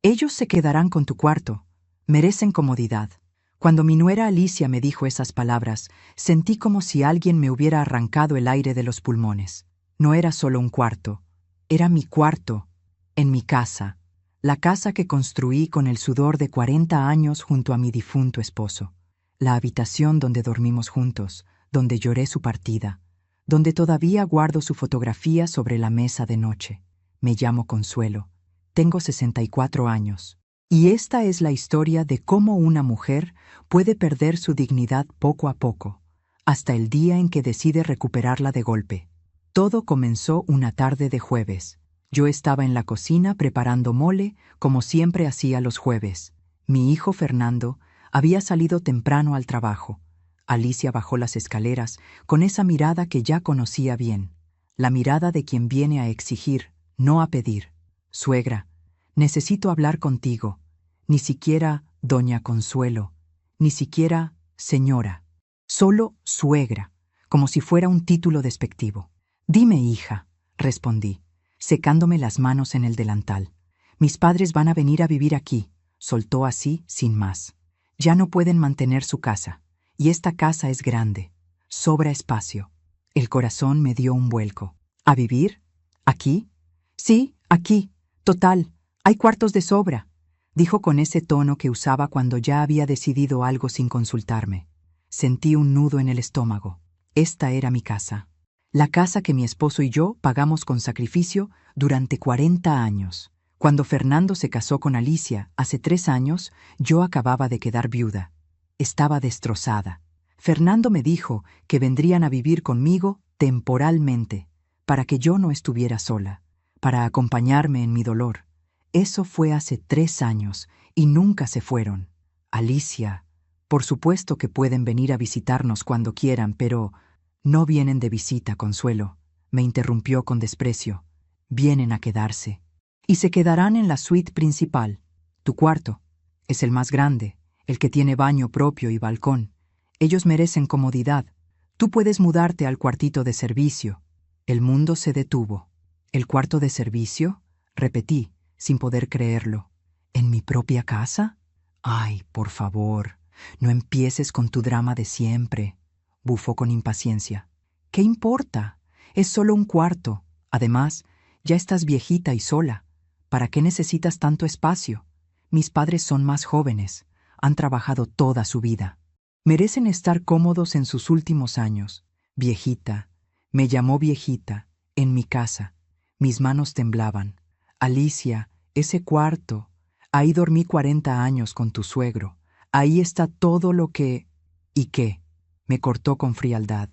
Ellos se quedarán con tu cuarto. Merecen comodidad. Cuando mi nuera Alicia me dijo esas palabras, sentí como si alguien me hubiera arrancado el aire de los pulmones. No era solo un cuarto, era mi cuarto, en mi casa, la casa que construí con el sudor de 40 años junto a mi difunto esposo, la habitación donde dormimos juntos, donde lloré su partida, donde todavía guardo su fotografía sobre la mesa de noche. Me llamo Consuelo, tengo 64 años. Y esta es la historia de cómo una mujer puede perder su dignidad poco a poco, hasta el día en que decide recuperarla de golpe. Todo comenzó una tarde de jueves. Yo estaba en la cocina preparando mole, como siempre hacía los jueves. Mi hijo Fernando había salido temprano al trabajo. Alicia bajó las escaleras con esa mirada que ya conocía bien, la mirada de quien viene a exigir, no a pedir. Suegra, necesito hablar contigo. Ni siquiera doña Consuelo, ni siquiera señora. Solo suegra, como si fuera un título despectivo. Dime, hija, respondí, secándome las manos en el delantal. Mis padres van a venir a vivir aquí, soltó así, sin más. Ya no pueden mantener su casa, y esta casa es grande. Sobra espacio. El corazón me dio un vuelco. ¿A vivir? ¿Aquí? Sí, aquí. Total, hay cuartos de sobra, dijo con ese tono que usaba cuando ya había decidido algo sin consultarme. Sentí un nudo en el estómago. Esta era mi casa. La casa que mi esposo y yo pagamos con sacrificio durante 40 años. Cuando Fernando se casó con Alicia, hace 3 años, yo acababa de quedar viuda. Estaba destrozada. Fernando me dijo que vendrían a vivir conmigo temporalmente, para que yo no estuviera sola, para acompañarme en mi dolor. Eso fue hace 3 años y nunca se fueron. Alicia, por supuesto que pueden venir a visitarnos cuando quieran, pero no vienen de visita, Consuelo, me interrumpió con desprecio. Vienen a quedarse. Y se quedarán en la suite principal. Tu cuarto es el más grande, el que tiene baño propio y balcón. Ellos merecen comodidad. Tú puedes mudarte al cuartito de servicio. El mundo se detuvo. ¿El cuarto de servicio? Repetí, sin poder creerlo. ¿En mi propia casa? Ay, por favor, no empieces con tu drama de siempre, bufó con impaciencia. ¿Qué importa? Es solo un cuarto. Además, ya estás viejita y sola. ¿Para qué necesitas tanto espacio? Mis padres son más jóvenes. Han trabajado toda su vida. Merecen estar cómodos en sus últimos años. Viejita. Me llamó viejita. En mi casa. Mis manos temblaban. Alicia, ese cuarto. Ahí dormí 40 años con tu suegro. Ahí está todo lo que... ¿Y qué? Me cortó con frialdad.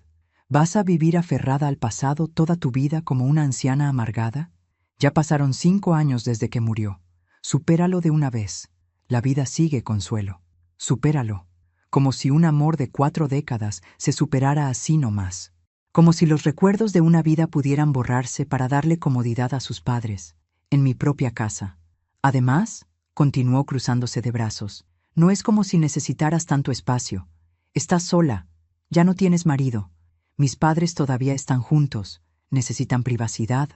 ¿Vas a vivir aferrada al pasado toda tu vida como una anciana amargada? Ya pasaron 5 años desde que murió. Supéralo de una vez. La vida sigue, Consuelo. Supéralo. Como si un amor de 4 décadas se superara así nomás. Como si los recuerdos de una vida pudieran borrarse para darle comodidad a sus padres, en mi propia casa. Además, continuó cruzándose de brazos, no es como si necesitaras tanto espacio. Estás sola, ya no tienes marido. Mis padres todavía están juntos, necesitan privacidad,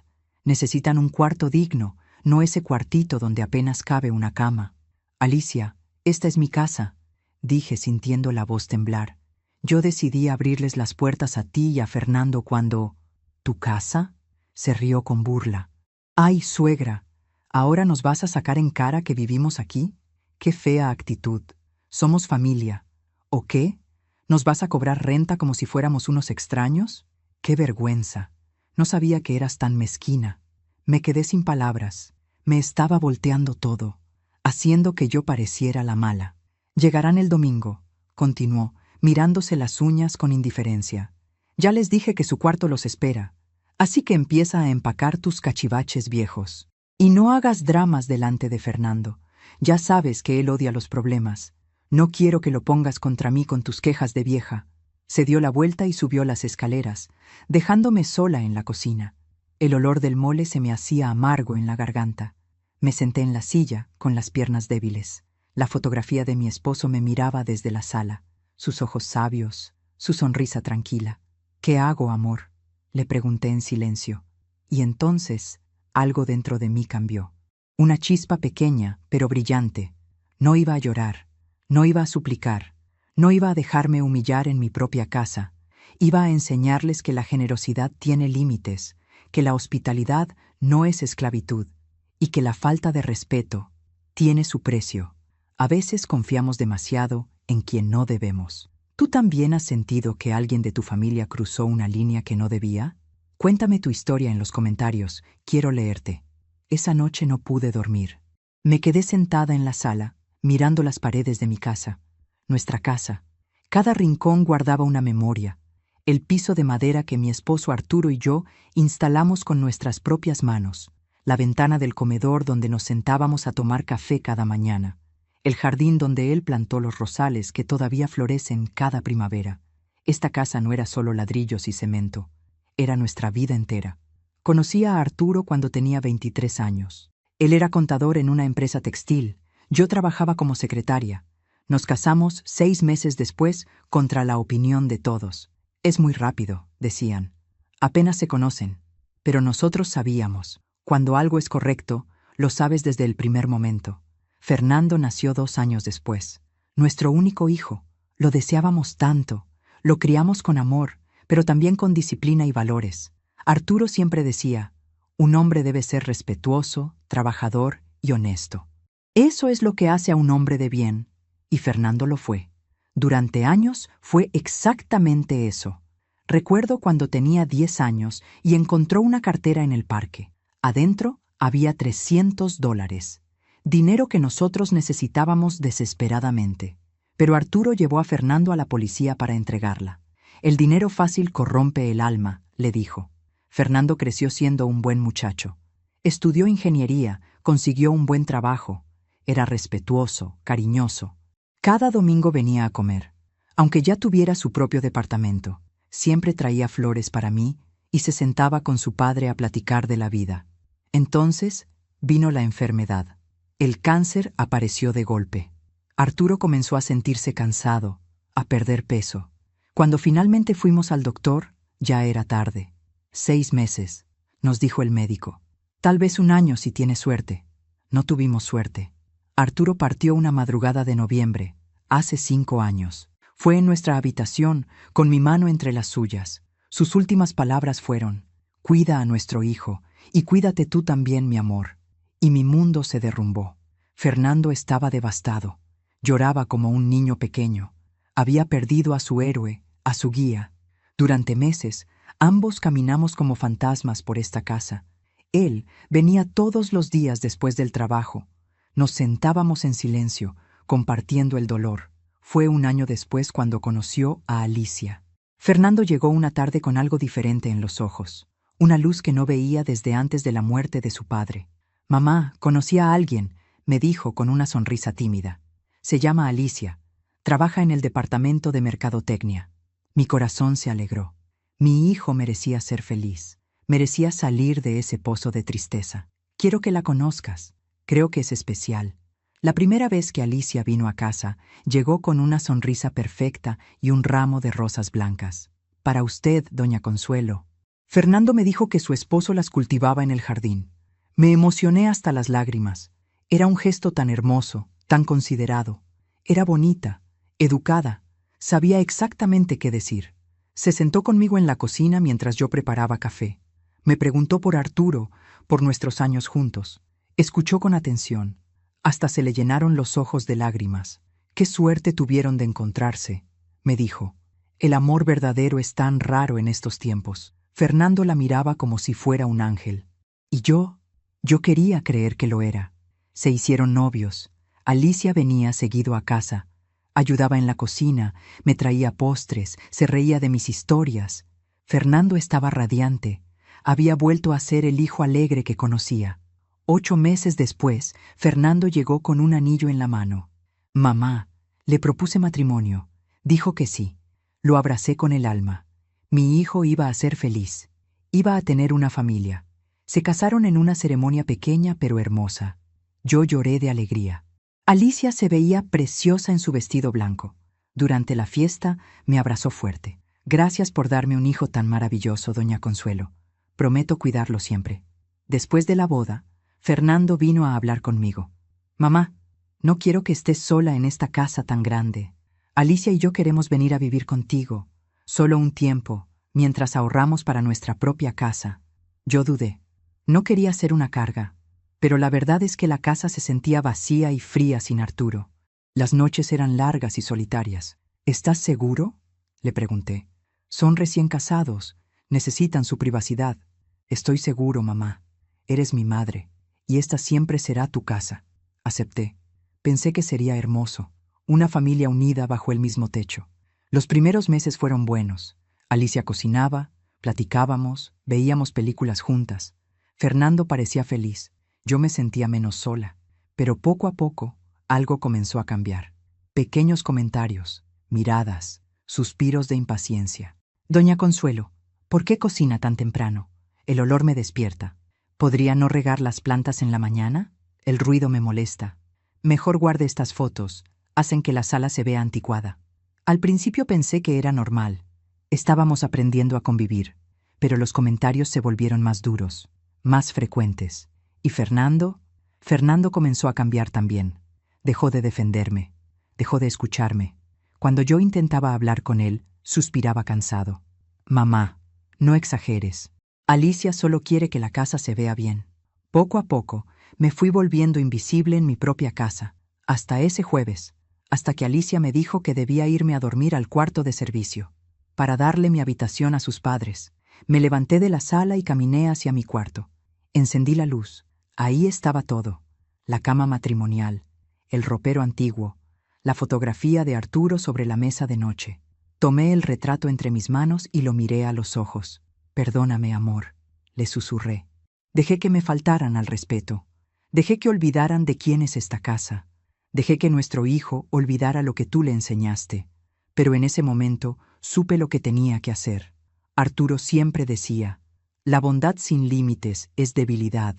necesitan un cuarto digno, no ese cuartito donde apenas cabe una cama. Alicia, esta es mi casa, dije sintiendo la voz temblar. Yo decidí abrirles las puertas a ti y a Fernando cuando... ¿Tu casa? Se rió con burla. ¡Ay, suegra! ¿Ahora nos vas a sacar en cara que vivimos aquí? ¡Qué fea actitud! Somos familia. ¿O qué? ¿Nos vas a cobrar renta como si fuéramos unos extraños? ¡Qué vergüenza! No sabía que eras tan mezquina. Me quedé sin palabras. Me estaba volteando todo, haciendo que yo pareciera la mala. Llegarán el domingo, continuó, mirándose las uñas con indiferencia. Ya les dije que su cuarto los espera, así que empieza a empacar tus cachivaches viejos. Y no hagas dramas delante de Fernando. Ya sabes que él odia los problemas. No quiero que lo pongas contra mí con tus quejas de vieja. Se dio la vuelta y subió las escaleras, dejándome sola en la cocina. El olor del mole se me hacía amargo en la garganta. Me senté en la silla, con las piernas débiles. La fotografía de mi esposo me miraba desde la sala, sus ojos sabios, su sonrisa tranquila. ¿Qué hago, amor?, le pregunté en silencio. Y entonces, algo dentro de mí cambió. Una chispa pequeña, pero brillante. No iba a llorar, no iba a suplicar, no iba a dejarme humillar en mi propia casa. Iba a enseñarles que la generosidad tiene límites, que la hospitalidad no es esclavitud y que la falta de respeto tiene su precio. A veces confiamos demasiado en quien no debemos. ¿Tú también has sentido que alguien de tu familia cruzó una línea que no debía? Cuéntame tu historia en los comentarios, quiero leerte. Esa noche no pude dormir. Me quedé sentada en la sala, mirando las paredes de mi casa, nuestra casa. Cada rincón guardaba una memoria. El piso de madera que mi esposo Arturo y yo instalamos con nuestras propias manos, la ventana del comedor donde nos sentábamos a tomar café cada mañana, el jardín donde él plantó los rosales que todavía florecen cada primavera. Esta casa no era solo ladrillos y cemento, era nuestra vida entera. Conocí a Arturo cuando tenía 23 años. Él era contador en una empresa textil, yo trabajaba como secretaria. Nos casamos 6 meses después contra la opinión de todos. Es muy rápido, decían. Apenas se conocen. Pero nosotros sabíamos. Cuando algo es correcto, lo sabes desde el primer momento. Fernando nació 2 años después. Nuestro único hijo. Lo deseábamos tanto. Lo criamos con amor, pero también con disciplina y valores. Arturo siempre decía, un hombre debe ser respetuoso, trabajador y honesto. Eso es lo que hace a un hombre de bien, y Fernando lo fue. Durante años fue exactamente eso. Recuerdo cuando tenía 10 años y encontró una cartera en el parque. Adentro había $300, dinero que nosotros necesitábamos desesperadamente. Pero Arturo llevó a Fernando a la policía para entregarla. El dinero fácil corrompe el alma, le dijo. Fernando creció siendo un buen muchacho. Estudió ingeniería, consiguió un buen trabajo. Era respetuoso, cariñoso. Cada domingo venía a comer. Aunque ya tuviera su propio departamento, siempre traía flores para mí y se sentaba con su padre a platicar de la vida. Entonces vino la enfermedad. El cáncer apareció de golpe. Arturo comenzó a sentirse cansado, a perder peso. Cuando finalmente fuimos al doctor, ya era tarde. 6 meses, nos dijo el médico. Tal vez 1 año si tiene suerte. No tuvimos suerte. Arturo partió una madrugada de noviembre, hace 5 años. Fue en nuestra habitación, con mi mano entre las suyas. Sus últimas palabras fueron, cuida a nuestro hijo, y cuídate tú también, mi amor. Y mi mundo se derrumbó. Fernando estaba devastado. Lloraba como un niño pequeño. Había perdido a su héroe, a su guía. Durante meses, ambos caminamos como fantasmas por esta casa. Él venía todos los días después del trabajo. Nos sentábamos en silencio, compartiendo el dolor. Fue 1 año después cuando conoció a Alicia. Fernando llegó una tarde con algo diferente en los ojos, una luz que no veía desde antes de la muerte de su padre. Mamá, conocí a alguien, me dijo con una sonrisa tímida. Se llama Alicia. Trabaja en el departamento de mercadotecnia. Mi corazón se alegró. Mi hijo merecía ser feliz. Merecía salir de ese pozo de tristeza. Quiero que la conozcas. Creo que es especial. La primera vez que Alicia vino a casa, llegó con una sonrisa perfecta y un ramo de rosas blancas. Para usted, doña Consuelo. Fernando me dijo que su esposo las cultivaba en el jardín. Me emocioné hasta las lágrimas. Era un gesto tan hermoso, tan considerado. Era bonita, educada. Sabía exactamente qué decir. Se sentó conmigo en la cocina mientras yo preparaba café. Me preguntó por Arturo, por nuestros años juntos. Escuchó con atención. Hasta se le llenaron los ojos de lágrimas. «Qué suerte tuvieron de encontrarse», me dijo. «El amor verdadero es tan raro en estos tiempos». Fernando la miraba como si fuera un ángel. Y yo quería creer que lo era. Se hicieron novios. Alicia venía seguido a casa. Ayudaba en la cocina, me traía postres, se reía de mis historias. Fernando estaba radiante. Había vuelto a ser el hijo alegre que conocía. 8 meses después, Fernando llegó con un anillo en la mano. «Mamá, le propuse matrimonio». Dijo que sí. Lo abracé con el alma. Mi hijo iba a ser feliz. Iba a tener una familia. Se casaron en una ceremonia pequeña pero hermosa. Yo lloré de alegría. Alicia se veía preciosa en su vestido blanco. Durante la fiesta me abrazó fuerte. «Gracias por darme un hijo tan maravilloso, doña Consuelo. Prometo cuidarlo siempre». Después de la boda, Fernando vino a hablar conmigo. Mamá, no quiero que estés sola en esta casa tan grande. Alicia y yo queremos venir a vivir contigo, solo un tiempo, mientras ahorramos para nuestra propia casa. Yo dudé. No quería ser una carga, pero la verdad es que la casa se sentía vacía y fría sin Arturo. Las noches eran largas y solitarias. ¿Estás seguro?, le pregunté. Son recién casados, necesitan su privacidad. Estoy seguro, mamá. Eres mi madre, y esta siempre será tu casa. Acepté. Pensé que sería hermoso, una familia unida bajo el mismo techo. Los primeros meses fueron buenos. Alicia cocinaba, platicábamos, veíamos películas juntas. Fernando parecía feliz. Yo me sentía menos sola. Pero poco a poco, algo comenzó a cambiar. Pequeños comentarios, miradas, suspiros de impaciencia. Doña Consuelo, ¿por qué cocina tan temprano? El olor me despierta. ¿Podría no regar las plantas en la mañana? El ruido me molesta. Mejor guarde estas fotos. Hacen que la sala se vea anticuada. Al principio pensé que era normal. Estábamos aprendiendo a convivir. Pero los comentarios se volvieron más duros, más frecuentes. ¿Y Fernando? Fernando comenzó a cambiar también. Dejó de defenderme. Dejó de escucharme. Cuando yo intentaba hablar con él, suspiraba cansado. Mamá, no exageres. Alicia solo quiere que la casa se vea bien. Poco a poco, me fui volviendo invisible en mi propia casa, hasta ese jueves, hasta que Alicia me dijo que debía irme a dormir al cuarto de servicio, para darle mi habitación a sus padres. Me levanté de la sala y caminé hacia mi cuarto. Encendí la luz. Ahí estaba todo: la cama matrimonial, el ropero antiguo, la fotografía de Arturo sobre la mesa de noche. Tomé el retrato entre mis manos y lo miré a los ojos. Perdóname, amor, le susurré. Dejé que me faltaran al respeto. Dejé que olvidaran de quién es esta casa. Dejé que nuestro hijo olvidara lo que tú le enseñaste. Pero en ese momento supe lo que tenía que hacer. Arturo siempre decía: la bondad sin límites es debilidad,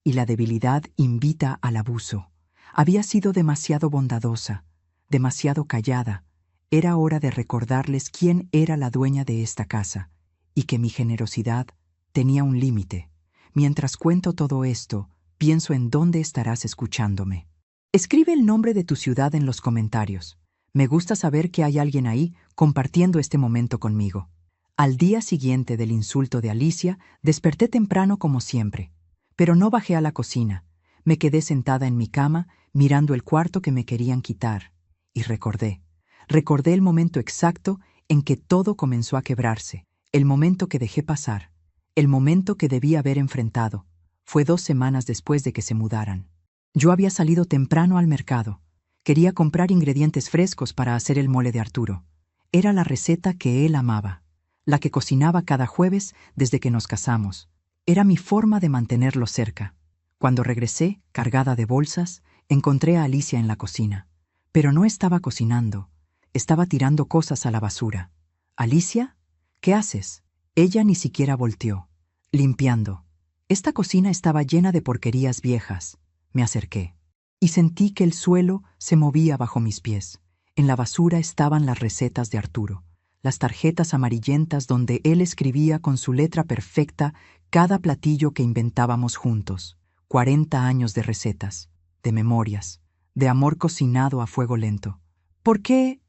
y la debilidad invita al abuso. Había sido demasiado bondadosa, demasiado callada. Era hora de recordarles quién era la dueña de esta casa, y que mi generosidad tenía un límite. Mientras cuento todo esto, pienso en dónde estarás escuchándome. Escribe el nombre de tu ciudad en los comentarios. Me gusta saber que hay alguien ahí compartiendo este momento conmigo. Al día siguiente del insulto de Alicia, desperté temprano como siempre. Pero no bajé a la cocina. Me quedé sentada en mi cama, mirando el cuarto que me querían quitar. Y recordé el momento exacto en que todo comenzó a quebrarse, el momento que dejé pasar, el momento que debí haber enfrentado. Fue 2 semanas después de que se mudaran. Yo había salido temprano al mercado. Quería comprar ingredientes frescos para hacer el mole de Arturo. Era la receta que él amaba, la que cocinaba cada jueves desde que nos casamos. Era mi forma de mantenerlo cerca. Cuando regresé, cargada de bolsas, encontré a Alicia en la cocina. Pero no estaba cocinando. Estaba tirando cosas a la basura. «¿Alicia? ¿Qué haces?» Ella ni siquiera volteó. «Limpiando». Esta cocina estaba llena de porquerías viejas. Me acerqué y sentí que el suelo se movía bajo mis pies. En la basura estaban las recetas de Arturo, las tarjetas amarillentas donde él escribía con su letra perfecta cada platillo que inventábamos juntos. 40 años de recetas, de memorias, de amor cocinado a fuego lento. ¿Por qué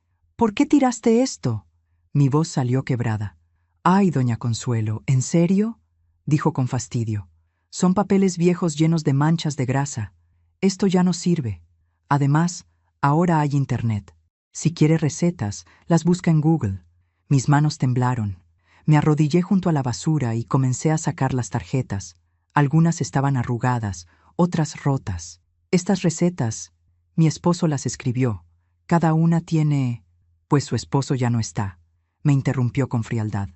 tiraste esto?». Mi voz salió quebrada. «Ay, doña Consuelo, ¿en serio?», dijo con fastidio. «Son papeles viejos llenos de manchas de grasa. Esto ya no sirve. Además, ahora hay internet. Si quiere recetas, las busca en Google». Mis manos temblaron. Me arrodillé junto a la basura y comencé a sacar las tarjetas. Algunas estaban arrugadas, otras rotas. «Estas recetas, mi esposo las escribió. Cada una tiene...». «Pues su esposo ya no está», me interrumpió con frialdad.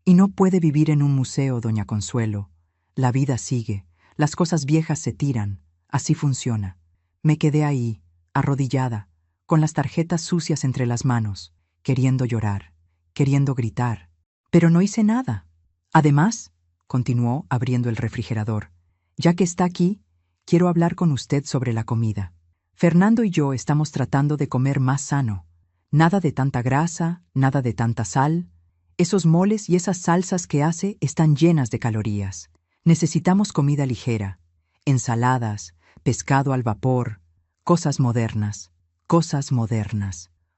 «Y no puede vivir en un museo, doña Consuelo. La vida sigue. Las cosas viejas se tiran. Así funciona». Me quedé ahí, arrodillada, con las tarjetas sucias entre las manos, queriendo llorar, queriendo gritar. Pero no hice nada. «Además», continuó abriendo el refrigerador, «ya que está aquí, quiero hablar con usted sobre la comida. Fernando y yo estamos tratando de comer más sano. Nada de tanta grasa, nada de tanta sal. Esos moles y esas salsas que hace están llenas de calorías. Necesitamos comida ligera. ensaladas, pescado al vapor, cosas modernas,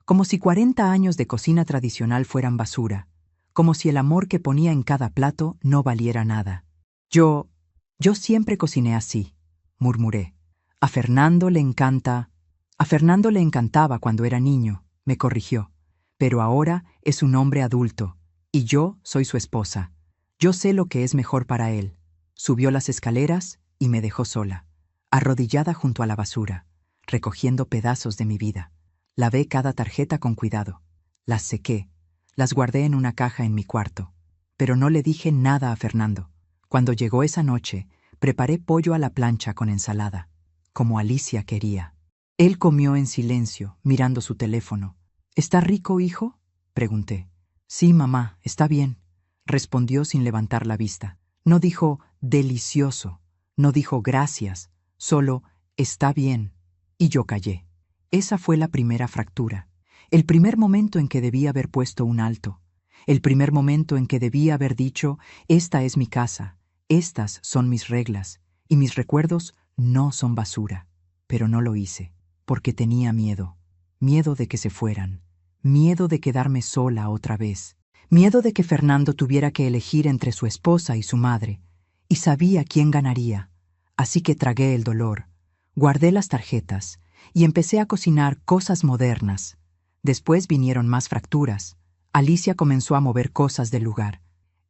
como si 40 años de cocina tradicional fueran basura, como si el amor que ponía en cada plato no valiera nada. Yo siempre cociné así, murmuré. A Fernando le encantaba cuando era niño, me corrigió. Pero ahora es un hombre adulto, y yo soy su esposa. Yo sé lo que es mejor para él. Subió las escaleras y me dejó sola, arrodillada junto a la basura, recogiendo pedazos de mi vida. Lavé cada tarjeta con cuidado. Las sequé, las guardé en una caja en mi cuarto. Pero no le dije nada a Fernando. Cuando llegó esa noche, preparé pollo a la plancha con ensalada, como Alicia quería. Él comió en silencio, mirando su teléfono. ¿Está rico, hijo?, pregunté. Sí, mamá, está bien, respondió sin levantar la vista. No dijo delicioso, no dijo gracias, solo está bien. Y yo callé. Esa fue la primera fractura, el primer momento en que debí haber puesto un alto, el primer momento en que debí haber dicho, esta es mi casa, estas son mis reglas, y mis recuerdos no son basura. Pero no lo hice, porque tenía miedo, miedo de que se fueran, miedo de quedarme sola otra vez, miedo de que Fernando tuviera que elegir entre su esposa y su madre, y sabía quién ganaría. Así que tragué el dolor, guardé las tarjetas y empecé a cocinar cosas modernas. Después vinieron más fracturas. Alicia comenzó a mover cosas del lugar.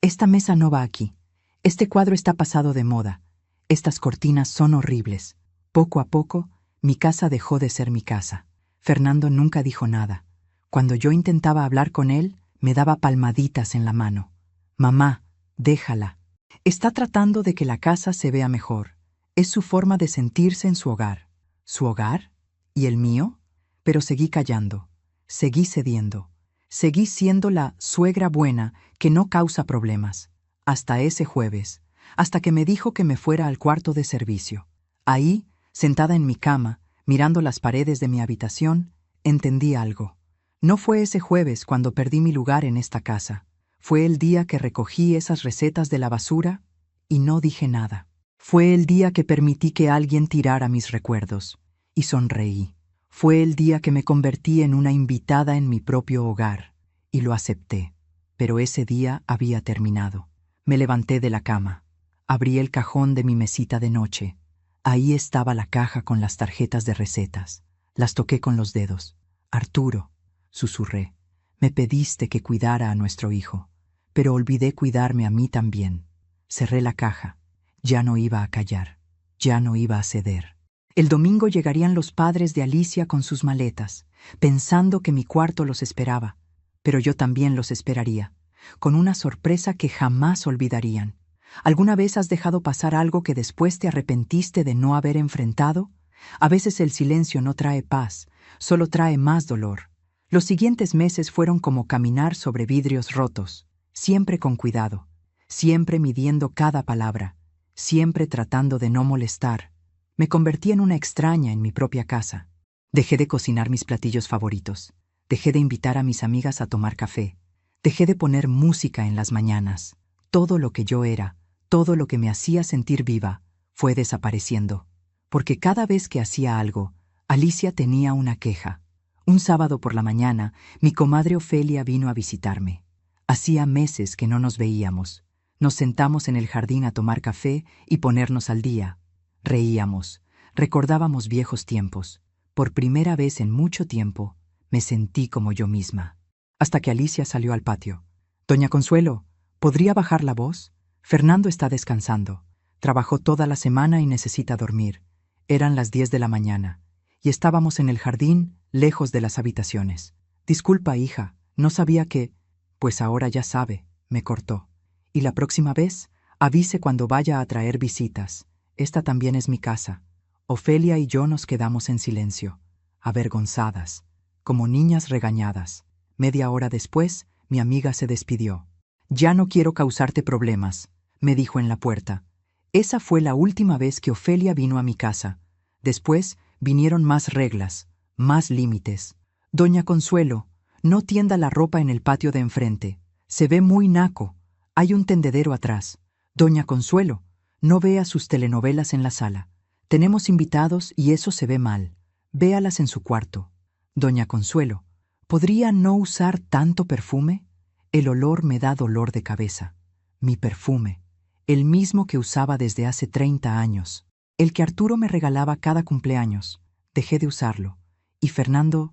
Esta mesa no va aquí. Este cuadro está pasado de moda. Estas cortinas son horribles. Poco a poco, mi casa dejó de ser mi casa. Fernando nunca dijo nada. Cuando yo intentaba hablar con él, me daba palmaditas en la mano. Mamá, déjala. Está tratando de que la casa se vea mejor. Es su forma de sentirse en su hogar. ¿Su hogar? ¿Y el mío? Pero seguí callando. Seguí cediendo. Seguí siendo la suegra buena que no causa problemas. Hasta ese jueves. Hasta que me dijo que me fuera al cuarto de servicio. Ahí, sentada en mi cama, mirando las paredes de mi habitación, entendí algo. No fue ese jueves cuando perdí mi lugar en esta casa. Fue el día que recogí esas recetas de la basura y no dije nada. Fue el día que permití que alguien tirara mis recuerdos y sonreí. Fue el día que me convertí en una invitada en mi propio hogar y lo acepté. Pero ese día había terminado. Me levanté de la cama. Abrí el cajón de mi mesita de noche. Ahí estaba la caja con las tarjetas de recetas. Las toqué con los dedos. Arturo, susurré, me pediste que cuidara a nuestro hijo, pero olvidé cuidarme a mí también. Cerré la caja. Ya no iba a callar. Ya no iba a ceder. El domingo llegarían los padres de Alicia con sus maletas, pensando que mi cuarto los esperaba, pero yo también los esperaría, con una sorpresa que jamás olvidarían. ¿Alguna vez has dejado pasar algo que después te arrepentiste de no haber enfrentado? A veces el silencio no trae paz, solo trae más dolor. Los siguientes meses fueron como caminar sobre vidrios rotos, siempre con cuidado, siempre midiendo cada palabra, siempre tratando de no molestar. Me convertí en una extraña en mi propia casa. Dejé de cocinar mis platillos favoritos, dejé de invitar a mis amigas a tomar café, dejé de poner música en las mañanas. Todo lo que yo era, todo lo que me hacía sentir viva, fue desapareciendo. Porque cada vez que hacía algo, Alicia tenía una queja. Un sábado por la mañana, mi comadre Ofelia vino a visitarme. Hacía meses que no nos veíamos. Nos sentamos en el jardín a tomar café y ponernos al día. Reíamos, recordábamos viejos tiempos. Por primera vez en mucho tiempo, me sentí como yo misma. Hasta que Alicia salió al patio. «Doña Consuelo, ¿podría bajar la voz? Fernando está descansando. Trabajó toda la semana y necesita dormir». Eran las 10 de la mañana, y estábamos en el jardín, lejos de las habitaciones. «Disculpa, hija, no sabía que...». «Pues ahora ya sabe», me cortó. «Y la próxima vez, avise cuando vaya a traer visitas. Esta también es mi casa». Ofelia y yo nos quedamos en silencio, avergonzadas, como niñas regañadas. Media hora después, mi amiga se despidió. «Ya no quiero causarte problemas», me dijo en la puerta. Esa fue la última vez que Ofelia vino a mi casa. Después vinieron más reglas, más límites. «Doña Consuelo, no tienda la ropa en el patio de enfrente. Se ve muy naco. Hay un tendedero atrás. Doña Consuelo, No vea sus telenovelas en la sala. Tenemos invitados y eso se ve mal. Véalas en su cuarto. Doña Consuelo, ¿podría no usar tanto perfume? El olor me da dolor de cabeza. Mi perfume, el mismo que usaba desde hace 30 años. El que Arturo me regalaba cada cumpleaños. Dejé de usarlo. Y Fernando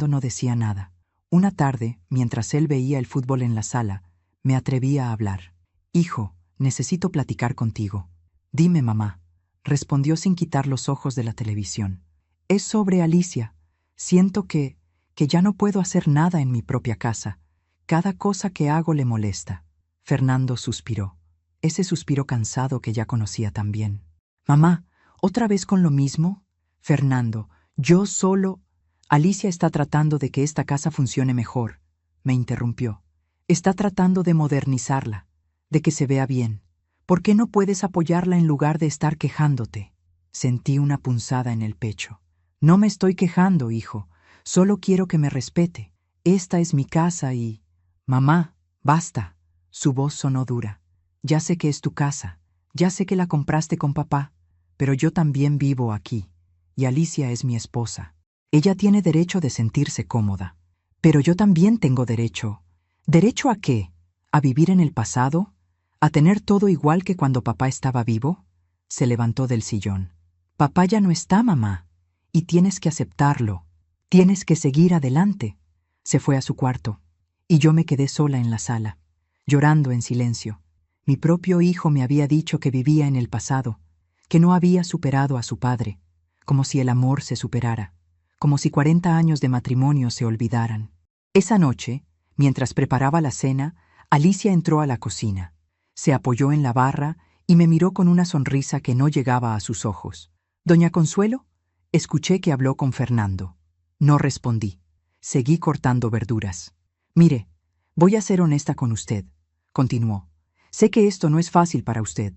no decía nada. Una tarde, mientras él veía el fútbol en la sala, me atreví a hablar. Hijo, necesito platicar contigo. Dime, mamá, respondió sin quitar los ojos de la televisión. Es sobre Alicia. Siento que ya no puedo hacer nada en mi propia casa. Cada cosa que hago le molesta. Fernando suspiró. Ese suspiro cansado que ya conocía tan bien. Mamá, ¿otra vez con lo mismo? Fernando, yo solo... Alicia está tratando de que esta casa funcione mejor, me interrumpió. Está tratando de modernizarla, de que se vea bien. ¿Por qué no puedes apoyarla en lugar de estar quejándote? Sentí una punzada en el pecho. No me estoy quejando, hijo. Solo quiero que me respete. Esta es mi casa y... Mamá, basta. Su voz sonó dura. Ya sé que es tu casa. Ya sé que la compraste con papá. Pero yo también vivo aquí. Y Alicia es mi esposa. Ella tiene derecho de sentirse cómoda. Pero yo también tengo derecho. ¿Derecho a qué? ¿A vivir en el pasado? ¿A tener todo igual que cuando papá estaba vivo? Se levantó del sillón. Papá ya no está, mamá. Y tienes que aceptarlo. Tienes que seguir adelante. Se fue a su cuarto. Y yo me quedé sola en la sala, llorando en silencio. Mi propio hijo me había dicho que vivía en el pasado, que no había superado a su padre, como si el amor se superara, como si 40 años de matrimonio se olvidaran. Esa noche, mientras preparaba la cena, Alicia entró a la cocina. Se apoyó en la barra y me miró con una sonrisa que no llegaba a sus ojos. «¿Doña Consuelo?» Escuché que habló con Fernando. No respondí. Seguí cortando verduras. «Mire, voy a ser honesta con usted», continuó. «Sé que esto no es fácil para usted,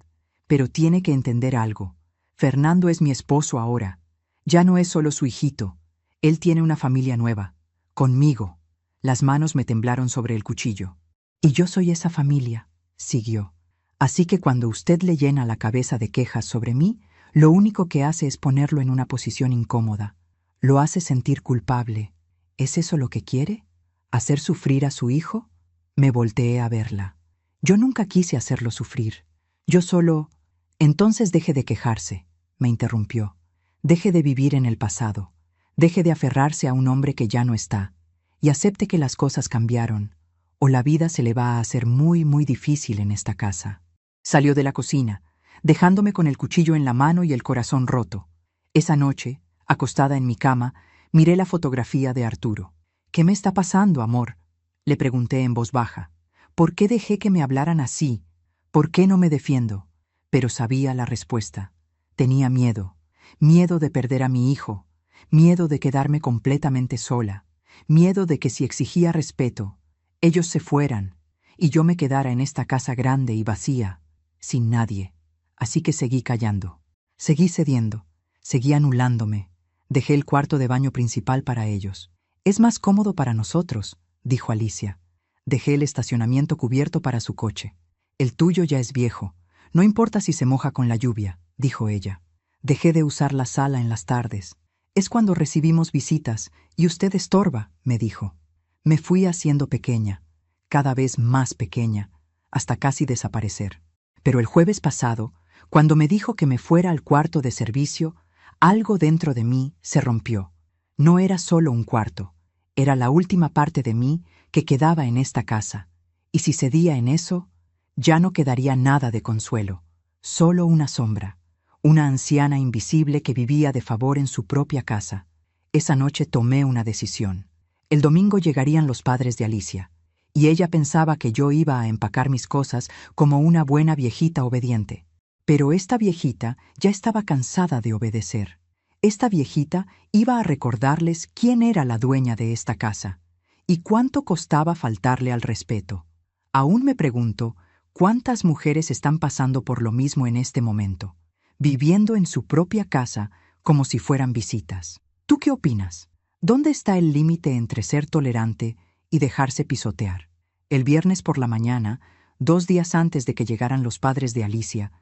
pero tiene que entender algo. Fernando es mi esposo ahora. Ya no es solo su hijito. Él tiene una familia nueva. Conmigo». Las manos me temblaron sobre el cuchillo. «Y yo soy esa familia», siguió. «Así que cuando usted le llena la cabeza de quejas sobre mí, lo único que hace es ponerlo en una posición incómoda. Lo hace sentir culpable. ¿Es eso lo que quiere? ¿Hacer sufrir a su hijo?» Me volteé a verla. Yo nunca quise hacerlo sufrir. Yo solo... «Entonces deje de quejarse», me interrumpió. «Deje de vivir en el pasado. Deje de aferrarse a un hombre que ya no está. Y acepte que las cosas cambiaron, o la vida se le va a hacer muy, muy difícil en esta casa». Salió de la cocina, dejándome con el cuchillo en la mano y el corazón roto. Esa noche, acostada en mi cama, miré la fotografía de Arturo. «¿Qué me está pasando, amor?», le pregunté en voz baja. «¿Por qué dejé que me hablaran así? ¿Por qué no me defiendo?». Pero sabía la respuesta. Tenía miedo. Miedo de perder a mi hijo. Miedo de quedarme completamente sola. Miedo de que si exigía respeto, ellos se fueran y yo me quedara en esta casa grande y vacía, sin nadie. Así que seguí callando. Seguí cediendo. Seguí anulándome. Dejé el cuarto de baño principal para ellos. «Es más cómodo para nosotros», dijo Alicia. Dejé el estacionamiento cubierto para su coche. «El tuyo ya es viejo. No importa si se moja con la lluvia», dijo ella. Dejé de usar la sala en las tardes. «Es cuando recibimos visitas y usted estorba», me dijo. Me fui haciendo pequeña, cada vez más pequeña, hasta casi desaparecer. Pero el jueves pasado, cuando me dijo que me fuera al cuarto de servicio, algo dentro de mí se rompió. No era solo un cuarto, era la última parte de mí que quedaba en esta casa. Y si cedía en eso, ya no quedaría nada de Consuelo, solo una sombra, una anciana invisible que vivía de favor en su propia casa. Esa noche tomé una decisión. El domingo llegarían los padres de Alicia, y ella pensaba que yo iba a empacar mis cosas como una buena viejita obediente. Pero esta viejita ya estaba cansada de obedecer. Esta viejita iba a recordarles quién era la dueña de esta casa y cuánto costaba faltarle al respeto. Aún me pregunto cuántas mujeres están pasando por lo mismo en este momento, viviendo en su propia casa como si fueran visitas. ¿Tú qué opinas? ¿Dónde está el límite entre ser tolerante y dejarse pisotear? El viernes por la mañana, 2 días antes de que llegaran los padres de Alicia,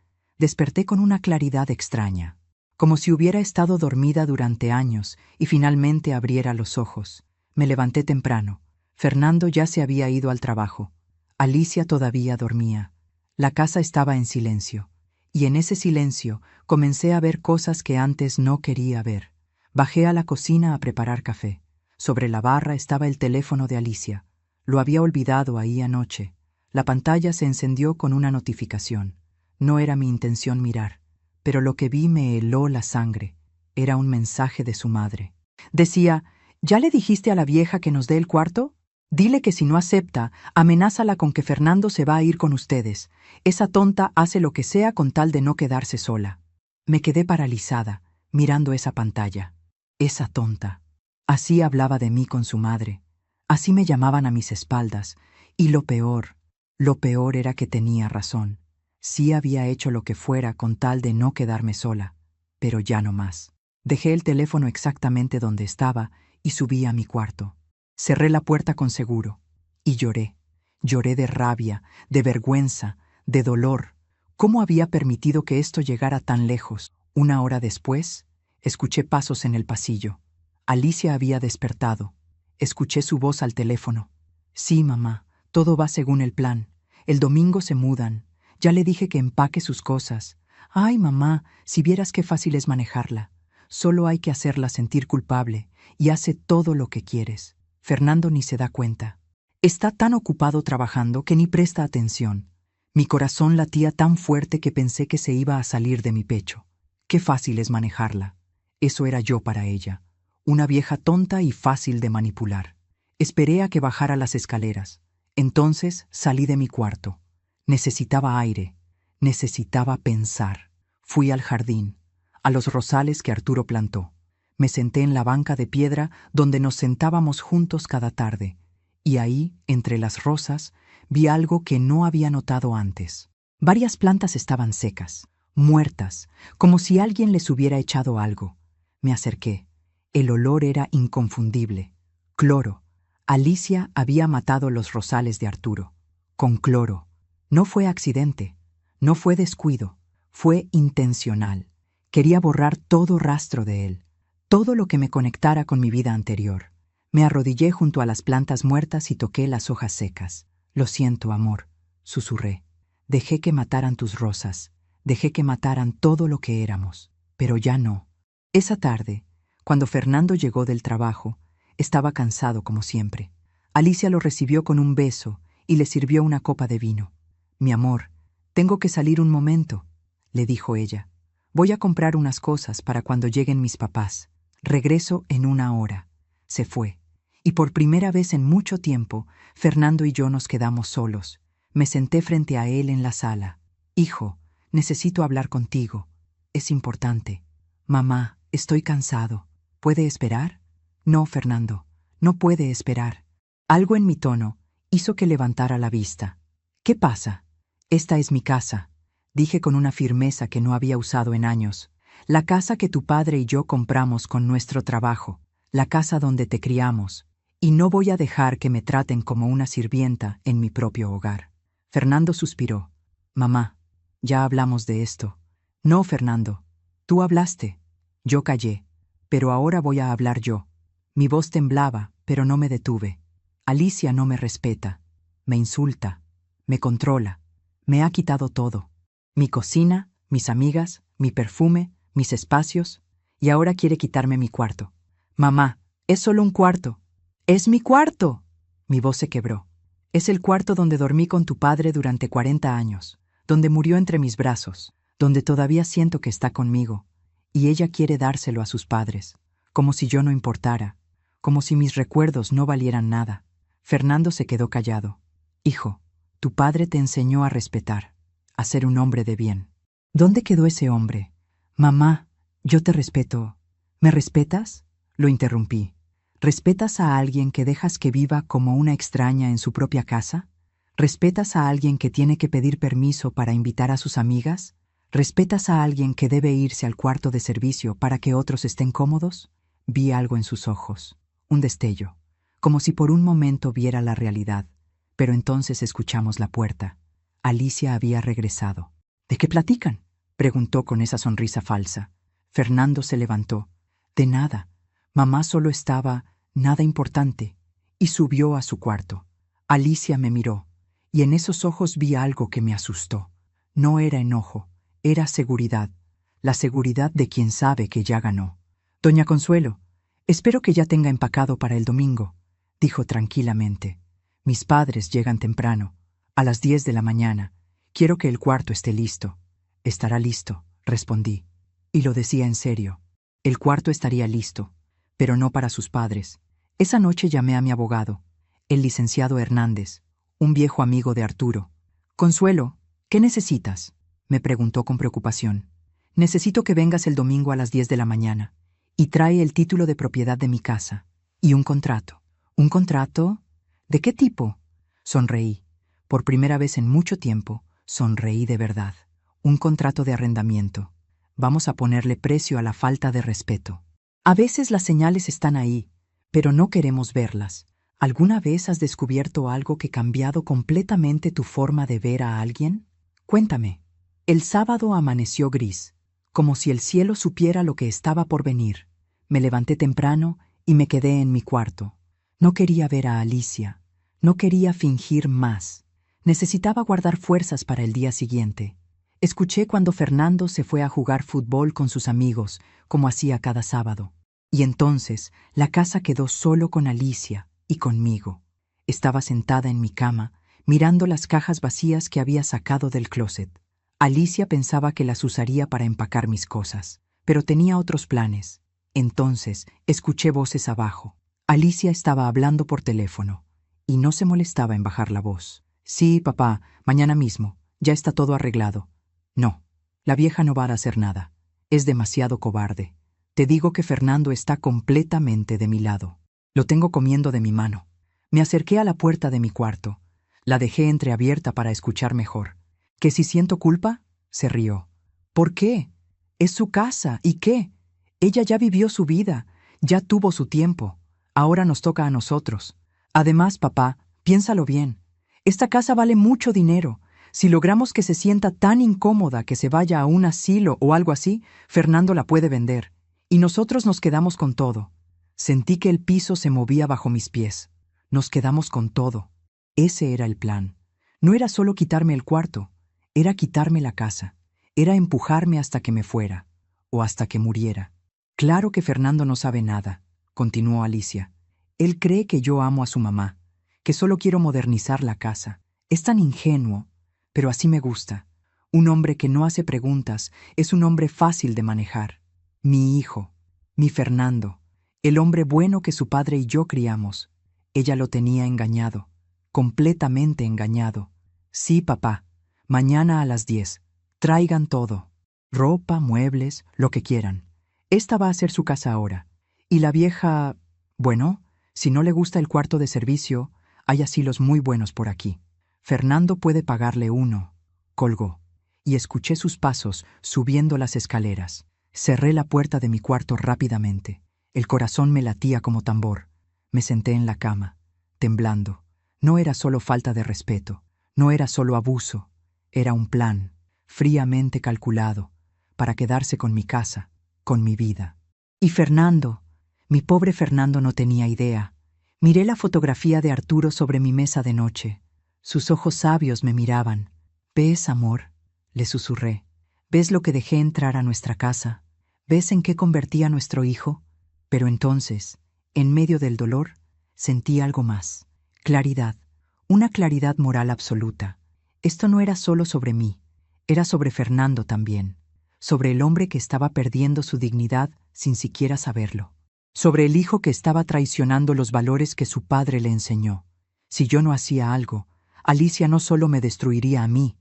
Desperté con una claridad extraña, como si hubiera estado dormida durante años y finalmente abriera los ojos. Me levanté temprano. Fernando ya se había ido al trabajo. Alicia todavía dormía. La casa estaba en silencio, y en ese silencio comencé a ver cosas que antes no quería ver. Bajé a la cocina a preparar café. Sobre la barra estaba el teléfono de Alicia. Lo había olvidado ahí anoche. La pantalla se encendió con una notificación. No era mi intención mirar, pero lo que vi me heló la sangre. Era un mensaje de su madre. Decía: ¿ya le dijiste a la vieja que nos dé el cuarto? Dile que si no acepta, amenázala con que Fernando se va a ir con ustedes. Esa tonta hace lo que sea con tal de no quedarse sola. Me quedé paralizada, mirando esa pantalla. Esa tonta. Así hablaba de mí con su madre. Así me llamaban a mis espaldas. Y lo peor era que tenía razón. Sí había hecho lo que fuera con tal de no quedarme sola, pero ya no más. Dejé el teléfono exactamente donde estaba y subí a mi cuarto. Cerré la puerta con seguro y lloré. Lloré de rabia, de vergüenza, de dolor. ¿Cómo había permitido que esto llegara tan lejos? Una hora después, escuché pasos en el pasillo. Alicia había despertado. Escuché su voz al teléfono. Sí, mamá, todo va según el plan. El domingo se mudan. Ya le dije que empaque sus cosas. Ay, mamá, si vieras qué fácil es manejarla. Solo hay que hacerla sentir culpable y hace todo lo que quieres. Fernando ni se da cuenta. Está tan ocupado trabajando que ni presta atención. Mi corazón latía tan fuerte que pensé que se iba a salir de mi pecho. Qué fácil es manejarla. Eso era yo para ella. Una vieja tonta y fácil de manipular. Esperé a que bajara las escaleras. Entonces salí de mi cuarto. Necesitaba aire. Necesitaba pensar. Fui al jardín, a los rosales que Arturo plantó. Me senté en la banca de piedra donde nos sentábamos juntos cada tarde, y ahí, entre las rosas, vi algo que no había notado antes. Varias plantas estaban secas, muertas, como si alguien les hubiera echado algo. Me acerqué. El olor era inconfundible. Cloro. Alicia había matado los rosales de Arturo. Con cloro. No fue accidente. No fue descuido. Fue intencional. Quería borrar todo rastro de él. Todo lo que me conectara con mi vida anterior. Me arrodillé junto a las plantas muertas y toqué las hojas secas. Lo siento, amor, susurré. Dejé que mataran tus rosas. Dejé que mataran todo lo que éramos. Pero ya no. Esa tarde, cuando Fernando llegó del trabajo, estaba cansado como siempre. Alicia lo recibió con un beso y le sirvió una copa de vino. Mi amor, tengo que salir un momento, le dijo ella. Voy a comprar unas cosas para cuando lleguen mis papás. Regreso en una hora. Se fue. Y por primera vez en mucho tiempo, Fernando y yo nos quedamos solos. Me senté frente a él en la sala. Hijo, necesito hablar contigo. Es importante. Mamá, estoy cansado. ¿Puede esperar? No, Fernando, no puede esperar. Algo en mi tono hizo que levantara la vista. ¿Qué pasa? Esta es mi casa, dije con una firmeza que no había usado en años. La casa que tu padre y yo compramos con nuestro trabajo, la casa donde te criamos, y no voy a dejar que me traten como una sirvienta en mi propio hogar. Fernando suspiró. Mamá, ya hablamos de esto. No, Fernando, tú hablaste. Yo callé, pero ahora voy a hablar yo. Mi voz temblaba, pero no me detuve. Alicia no me respeta, me insulta, me controla, me ha quitado todo. Mi cocina, mis amigas, mi perfume, mis espacios, y ahora quiere quitarme mi cuarto. Mamá, es solo un cuarto. ¡Es mi cuarto! Mi voz se quebró. Es el cuarto donde dormí con tu padre durante 40 años, donde murió entre mis brazos, donde todavía siento que está conmigo, y ella quiere dárselo a sus padres, como si yo no importara, como si mis recuerdos no valieran nada. Fernando se quedó callado. Hijo, tu padre te enseñó a respetar, a ser un hombre de bien. ¿Dónde quedó ese hombre? Mamá, yo te respeto. ¿Me respetas? Lo interrumpí. ¿Respetas a alguien que dejas que viva como una extraña en su propia casa? ¿Respetas a alguien que tiene que pedir permiso para invitar a sus amigas? ¿Respetas a alguien que debe irse al cuarto de servicio para que otros estén cómodos? Vi algo en sus ojos, un destello, como si por un momento viera la realidad, pero entonces escuchamos la puerta. Alicia había regresado. ¿De qué platican? preguntó con esa sonrisa falsa. Fernando se levantó. De nada. Mamá solo estaba, nada importante, y subió a su cuarto. Alicia me miró, y en esos ojos vi algo que me asustó. No era enojo, era seguridad, la seguridad de quien sabe que ya ganó. Doña Consuelo, espero que ya tenga empacado para el domingo, dijo tranquilamente. Mis padres llegan temprano, a las 10 de la mañana. Quiero que el cuarto esté listo. Estará listo, respondí. Y lo decía en serio. El cuarto estaría listo, pero no para sus padres. Esa noche llamé a mi abogado, el licenciado Hernández, un viejo amigo de Arturo. Consuelo, ¿qué necesitas?, me preguntó con preocupación. Necesito que vengas el domingo a las 10 de la mañana y trae el título de propiedad de mi casa y un contrato. ¿Un contrato? ¿De qué tipo? Sonreí. Por primera vez en mucho tiempo, sonreí de verdad. Un contrato de arrendamiento. Vamos a ponerle precio a la falta de respeto. A veces las señales están ahí, pero no queremos verlas. ¿Alguna vez has descubierto algo que ha cambiado completamente tu forma de ver a alguien? Cuéntame. El sábado amaneció gris, como si el cielo supiera lo que estaba por venir. Me levanté temprano y me quedé en mi cuarto. No quería ver a Alicia. No quería fingir más. Necesitaba guardar fuerzas para el día siguiente. Escuché cuando Fernando se fue a jugar fútbol con sus amigos, como hacía cada sábado. Y entonces la casa quedó solo con Alicia y conmigo. Estaba sentada en mi cama, mirando las cajas vacías que había sacado del closet. Alicia pensaba que las usaría para empacar mis cosas, pero tenía otros planes. Entonces escuché voces abajo. Alicia estaba hablando por teléfono, y no se molestaba en bajar la voz. Sí, papá, mañana mismo. Ya está todo arreglado. No, la vieja no va a hacer nada. Es demasiado cobarde. Te digo que Fernando está completamente de mi lado. Lo tengo comiendo de mi mano. Me acerqué a la puerta de mi cuarto. La dejé entreabierta para escuchar mejor. ¿Que si siento culpa? Se rió. ¿Por qué? Es su casa. ¿Y qué? Ella ya vivió su vida. Ya tuvo su tiempo. Ahora nos toca a nosotros. Además, papá, piénsalo bien. Esta casa vale mucho dinero. Si logramos que se sienta tan incómoda que se vaya a un asilo o algo así, Fernando la puede vender. Y nosotros nos quedamos con todo. Sentí que el piso se movía bajo mis pies. Nos quedamos con todo. Ese era el plan. No era solo quitarme el cuarto, era quitarme la casa. Era empujarme hasta que me fuera, o hasta que muriera. Claro que Fernando no sabe nada, continuó Alicia. Él cree que yo amo a su mamá, que solo quiero modernizar la casa. Es tan ingenuo, pero así me gusta. Un hombre que no hace preguntas es un hombre fácil de manejar. Mi hijo, mi Fernando, el hombre bueno que su padre y yo criamos. Ella lo tenía engañado, completamente engañado. Sí, papá, mañana a las 10. Traigan todo. Ropa, muebles, lo que quieran. Esta va a ser su casa ahora. Y la vieja... Bueno, si no le gusta el cuarto de servicio, hay asilos muy buenos por aquí. Fernando puede pagarle uno. Colgó. Y escuché sus pasos subiendo las escaleras. Cerré la puerta de mi cuarto rápidamente. El corazón me latía como tambor. Me senté en la cama, temblando. No era solo falta de respeto, no era solo abuso. Era un plan, fríamente calculado, para quedarse con mi casa, con mi vida. Y Fernando, mi pobre Fernando no tenía idea. Miré la fotografía de Arturo sobre mi mesa de noche. Sus ojos sabios me miraban. ¿Ves, amor?, le susurré. ¿Ves lo que dejé entrar a nuestra casa? ¿Ves en qué convertí a nuestro hijo? Pero entonces, en medio del dolor, sentí algo más. Claridad. Una claridad moral absoluta. Esto no era solo sobre mí, era sobre Fernando también. Sobre el hombre que estaba perdiendo su dignidad sin siquiera saberlo. Sobre el hijo que estaba traicionando los valores que su padre le enseñó. Si yo no hacía algo, Alicia no solo me destruiría a mí,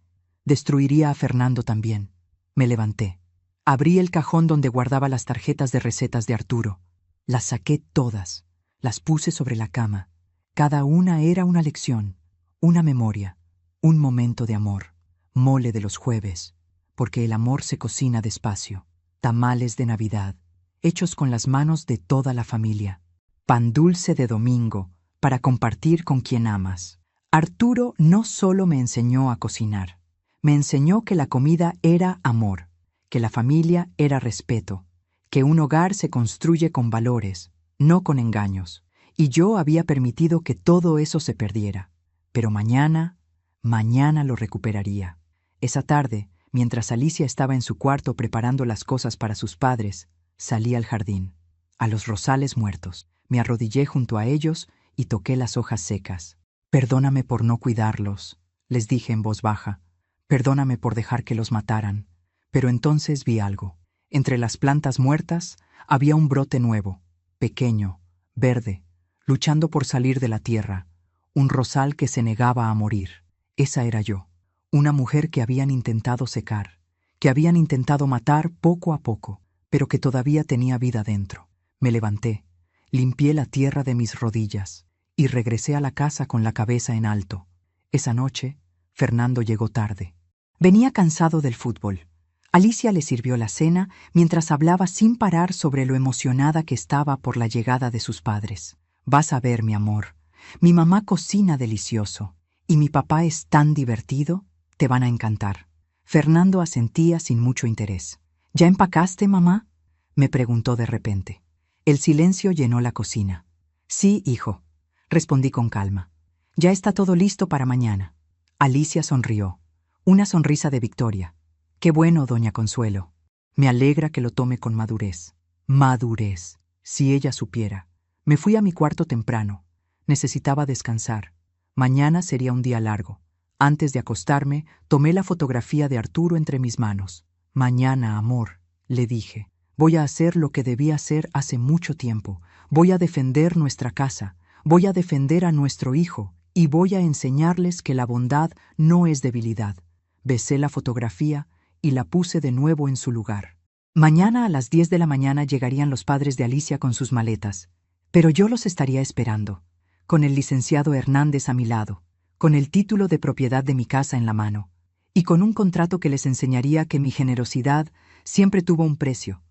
destruiría a Fernando también. Me levanté. Abrí el cajón donde guardaba las tarjetas de recetas de Arturo. Las saqué todas. Las puse sobre la cama. Cada una era una lección, una memoria, un momento de amor. Mole de los jueves, porque el amor se cocina despacio. Tamales de Navidad, hechos con las manos de toda la familia. Pan dulce de domingo, para compartir con quien amas. Arturo no solo me enseñó a cocinar, me enseñó que la comida era amor, que la familia era respeto, que un hogar se construye con valores, no con engaños, y yo había permitido que todo eso se perdiera. Pero mañana lo recuperaría. Esa tarde, mientras Alicia estaba en su cuarto preparando las cosas para sus padres, salí al jardín, a los rosales muertos. Me arrodillé junto a ellos y toqué las hojas secas. «Perdóname por no cuidarlos», les dije en voz baja. «Perdóname por dejar que los mataran». Pero entonces vi algo. Entre las plantas muertas había un brote nuevo, pequeño, verde, luchando por salir de la tierra, un rosal que se negaba a morir. Esa era yo, una mujer que habían intentado secar, que habían intentado matar poco a poco, pero que todavía tenía vida dentro. Me levanté, limpié la tierra de mis rodillas y regresé a la casa con la cabeza en alto. Esa noche, Fernando llegó tarde. Venía cansado del fútbol. Alicia le sirvió la cena mientras hablaba sin parar sobre lo emocionada que estaba por la llegada de sus padres. «Vas a ver, mi amor, mi mamá cocina delicioso y mi papá es tan divertido, te van a encantar». Fernando asentía sin mucho interés. «¿Ya empacaste, mamá?», me preguntó de repente. El silencio llenó la cocina. «Sí, hijo», respondí con calma. «Ya está todo listo para mañana». Alicia sonrió, una sonrisa de victoria. «Qué bueno, doña Consuelo. Me alegra que lo tome con madurez». Madurez, si ella supiera. Me fui a mi cuarto temprano. Necesitaba descansar. Mañana sería un día largo. Antes de acostarme, tomé la fotografía de Arturo entre mis manos. «Mañana, amor», le dije. «Voy a hacer lo que debí hacer hace mucho tiempo. Voy a defender nuestra casa. Voy a defender a nuestro hijo. Y voy a enseñarles que la bondad no es debilidad». Besé la fotografía y la puse de nuevo en su lugar. Mañana a las 10 de la mañana llegarían los padres de Alicia con sus maletas. Pero yo los estaría esperando, con el licenciado Hernández a mi lado, con el título de propiedad de mi casa en la mano, y con un contrato que les enseñaría que mi generosidad siempre tuvo un precio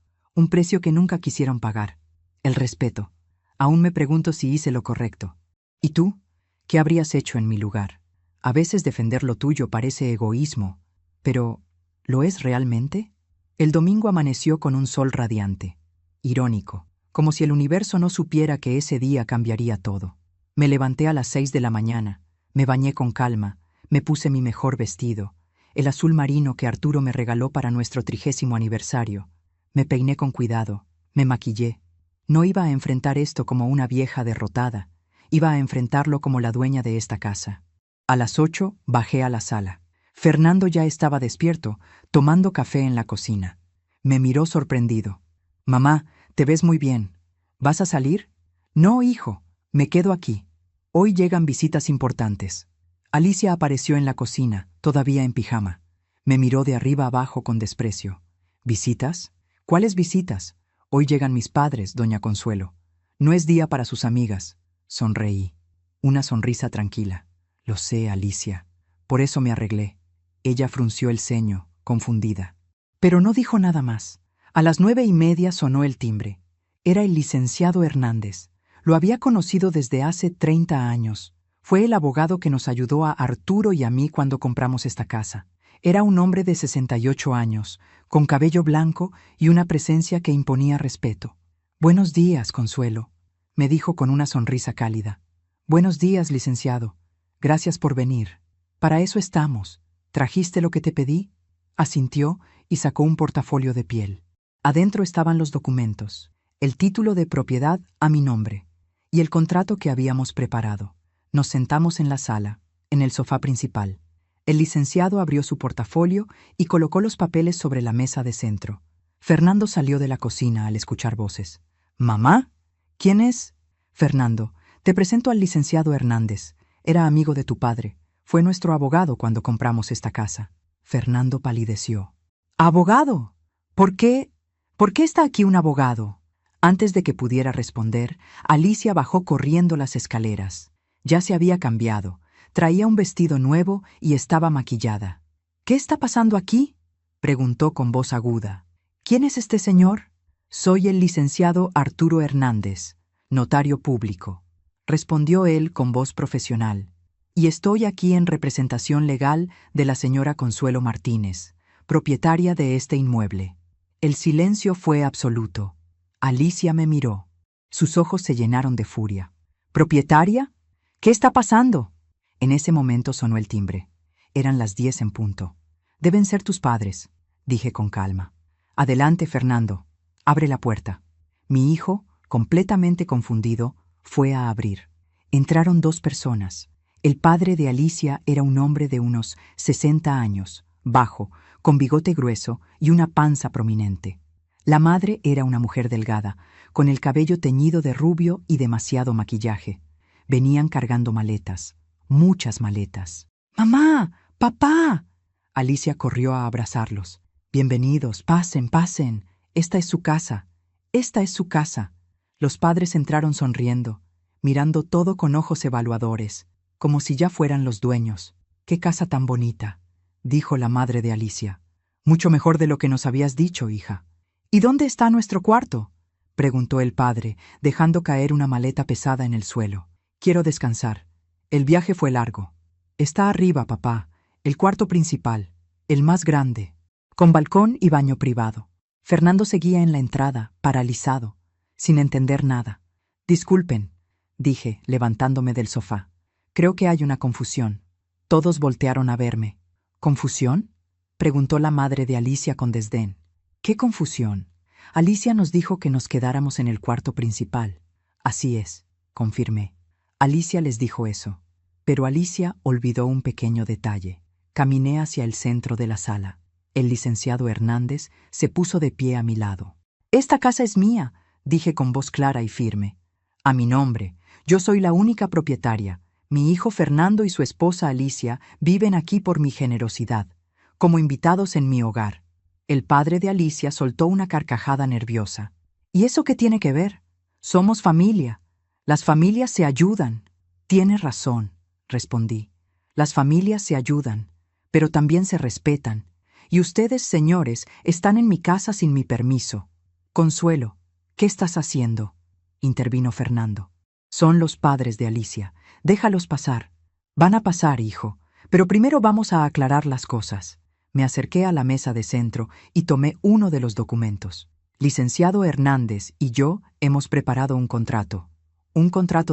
que nunca quisieron pagar: el respeto. Aún me pregunto si hice lo correcto. ¿Y tú? ¿Qué habrías hecho en mi lugar? A veces defender lo tuyo parece egoísmo, pero ¿lo es realmente? El domingo amaneció con un sol radiante, irónico, como si el universo no supiera que ese día cambiaría todo. Me levanté a las 6 de la mañana, me bañé con calma, me puse mi mejor vestido, el azul marino que Arturo me regaló para nuestro 30º aniversario. Me peiné con cuidado, me maquillé. No iba a enfrentar esto como una vieja derrotada, iba a enfrentarlo como la dueña de esta casa. A las 8 bajé a la sala. Fernando ya estaba despierto, tomando café en la cocina. Me miró sorprendido. «Mamá, te ves muy bien. ¿Vas a salir?» «No, hijo, me quedo aquí. Hoy llegan visitas importantes». Alicia apareció en la cocina, todavía en pijama. Me miró de arriba abajo con desprecio. «¿Visitas? ¿Cuáles visitas? Hoy llegan mis padres, doña Consuelo. No es día para sus amigas». Sonreí. Una sonrisa tranquila. «Lo sé, Alicia. Por eso me arreglé». Ella frunció el ceño, confundida. Pero no dijo nada más. A las 9:30 sonó el timbre. Era el licenciado Hernández. Lo había conocido desde hace 30 años. Fue el abogado que nos ayudó a Arturo y a mí cuando compramos esta casa. Era un hombre de 68 años, con cabello blanco y una presencia que imponía respeto. «Buenos días, Consuelo», me dijo con una sonrisa cálida. «Buenos días, licenciado. Gracias por venir. Para eso estamos. ¿Trajiste lo que te pedí?». Asintió y sacó un portafolio de piel. Adentro estaban los documentos, el título de propiedad a mi nombre y el contrato que habíamos preparado. Nos sentamos en la sala, en el sofá principal. El licenciado abrió su portafolio y colocó los papeles sobre la mesa de centro. Fernando salió de la cocina al escuchar voces. «¿Mamá? ¿Quién es?» «Fernando, te presento al licenciado Hernández. Era amigo de tu padre. Fue nuestro abogado cuando compramos esta casa». Fernando palideció. «¿Abogado? ¿Por qué? ¿Por qué está aquí un abogado?». Antes de que pudiera responder, Alicia bajó corriendo las escaleras. Ya se había cambiado, traía un vestido nuevo y estaba maquillada. «¿Qué está pasando aquí?», preguntó con voz aguda. «¿Quién es este señor?». «Soy el licenciado Arturo Hernández, notario público», respondió él con voz profesional. «Y estoy aquí en representación legal de la señora Consuelo Martínez, propietaria de este inmueble. El silencio fue absoluto. Alicia me miró. Sus ojos se llenaron de furia. ¿Propietaria? ¿Qué está pasando? En ese momento sonó el timbre. Eran las 10 en punto. Deben ser tus padres, dije con calma. Adelante, Fernando. Abre la puerta. Mi hijo, completamente confundido, fue a abrir. Entraron 2 personas. El padre de Alicia era un hombre de unos 60 años, bajo, con bigote grueso y una panza prominente. La madre era una mujer delgada, con el cabello teñido de rubio y demasiado maquillaje. Venían cargando maletas, muchas maletas. ¡Mamá! ¡Papá! Alicia corrió a abrazarlos. Bienvenidos, pasen, pasen. Esta es su casa. Esta es su casa. Los padres entraron sonriendo, mirando todo con ojos evaluadores, como si ya fueran los dueños. ¡Qué casa tan bonita!, dijo la madre de Alicia. Mucho mejor de lo que nos habías dicho, hija. ¿Y dónde está nuestro cuarto?, preguntó el padre, dejando caer una maleta pesada en el suelo. Quiero descansar. El viaje fue largo. Está arriba, papá, el cuarto principal, el más grande, con balcón y baño privado. Fernando seguía en la entrada, paralizado, sin entender nada. Disculpen, dije, levantándome del sofá. Creo que hay una confusión. Todos voltearon a verme. ¿Confusión?, preguntó la madre de Alicia con desdén. ¿Qué confusión? Alicia nos dijo que nos quedáramos en el cuarto principal. Así es, confirmé. Alicia les dijo eso. Pero Alicia olvidó un pequeño detalle. Caminé hacia el centro de la sala. El licenciado Hernández se puso de pie a mi lado. «Esta casa es mía», dije con voz clara y firme. «A mi nombre. Yo soy la única propietaria. Mi hijo Fernando y su esposa Alicia viven aquí por mi generosidad, como invitados en mi hogar». El padre de Alicia soltó una carcajada nerviosa. «¿Y eso qué tiene que ver? Somos familia. Las familias se ayudan». «Tienes razón», respondí. «Las familias se ayudan, pero también se respetan. Y ustedes, señores, están en mi casa sin mi permiso». «Consuelo, ¿qué estás haciendo?», intervino Fernando. «Son los padres de Alicia. Déjalos pasar». «Van a pasar, hijo, pero primero vamos a aclarar las cosas». Me acerqué a la mesa de centro y tomé uno de los documentos. Licenciado Hernández y yo hemos preparado un contrato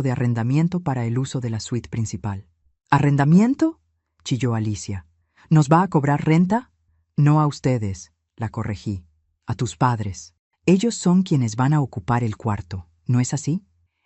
de arrendamiento para el uso de la suite principal. ¿Arrendamiento?, chilló Alicia. ¿Nos va a cobrar renta? No a ustedes, la corregí. A tus padres. Ellos son quienes van a ocupar el cuarto, ¿no es así?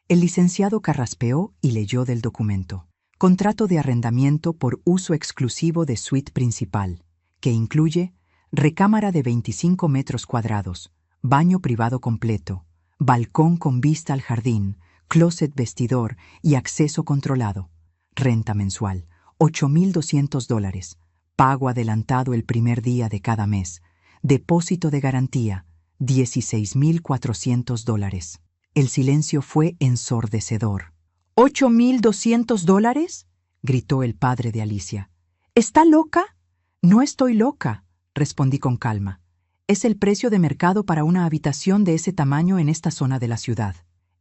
El licenciado carraspeó y leyó del documento. Contrato de arrendamiento por uso exclusivo de suite principal, que incluye recámara de 25 metros cuadrados, baño privado completo, balcón con vista al jardín, closet vestidor y acceso controlado. Renta mensual, $8,200. Pago adelantado el primer día de cada mes. Depósito de garantía, $16,400. El silencio fue ensordecedor. ¿$8,200?, gritó el padre de Alicia. ¿Está loca? No estoy loca, respondí con calma. Es el precio de mercado para una habitación de ese tamaño en esta zona de la ciudad.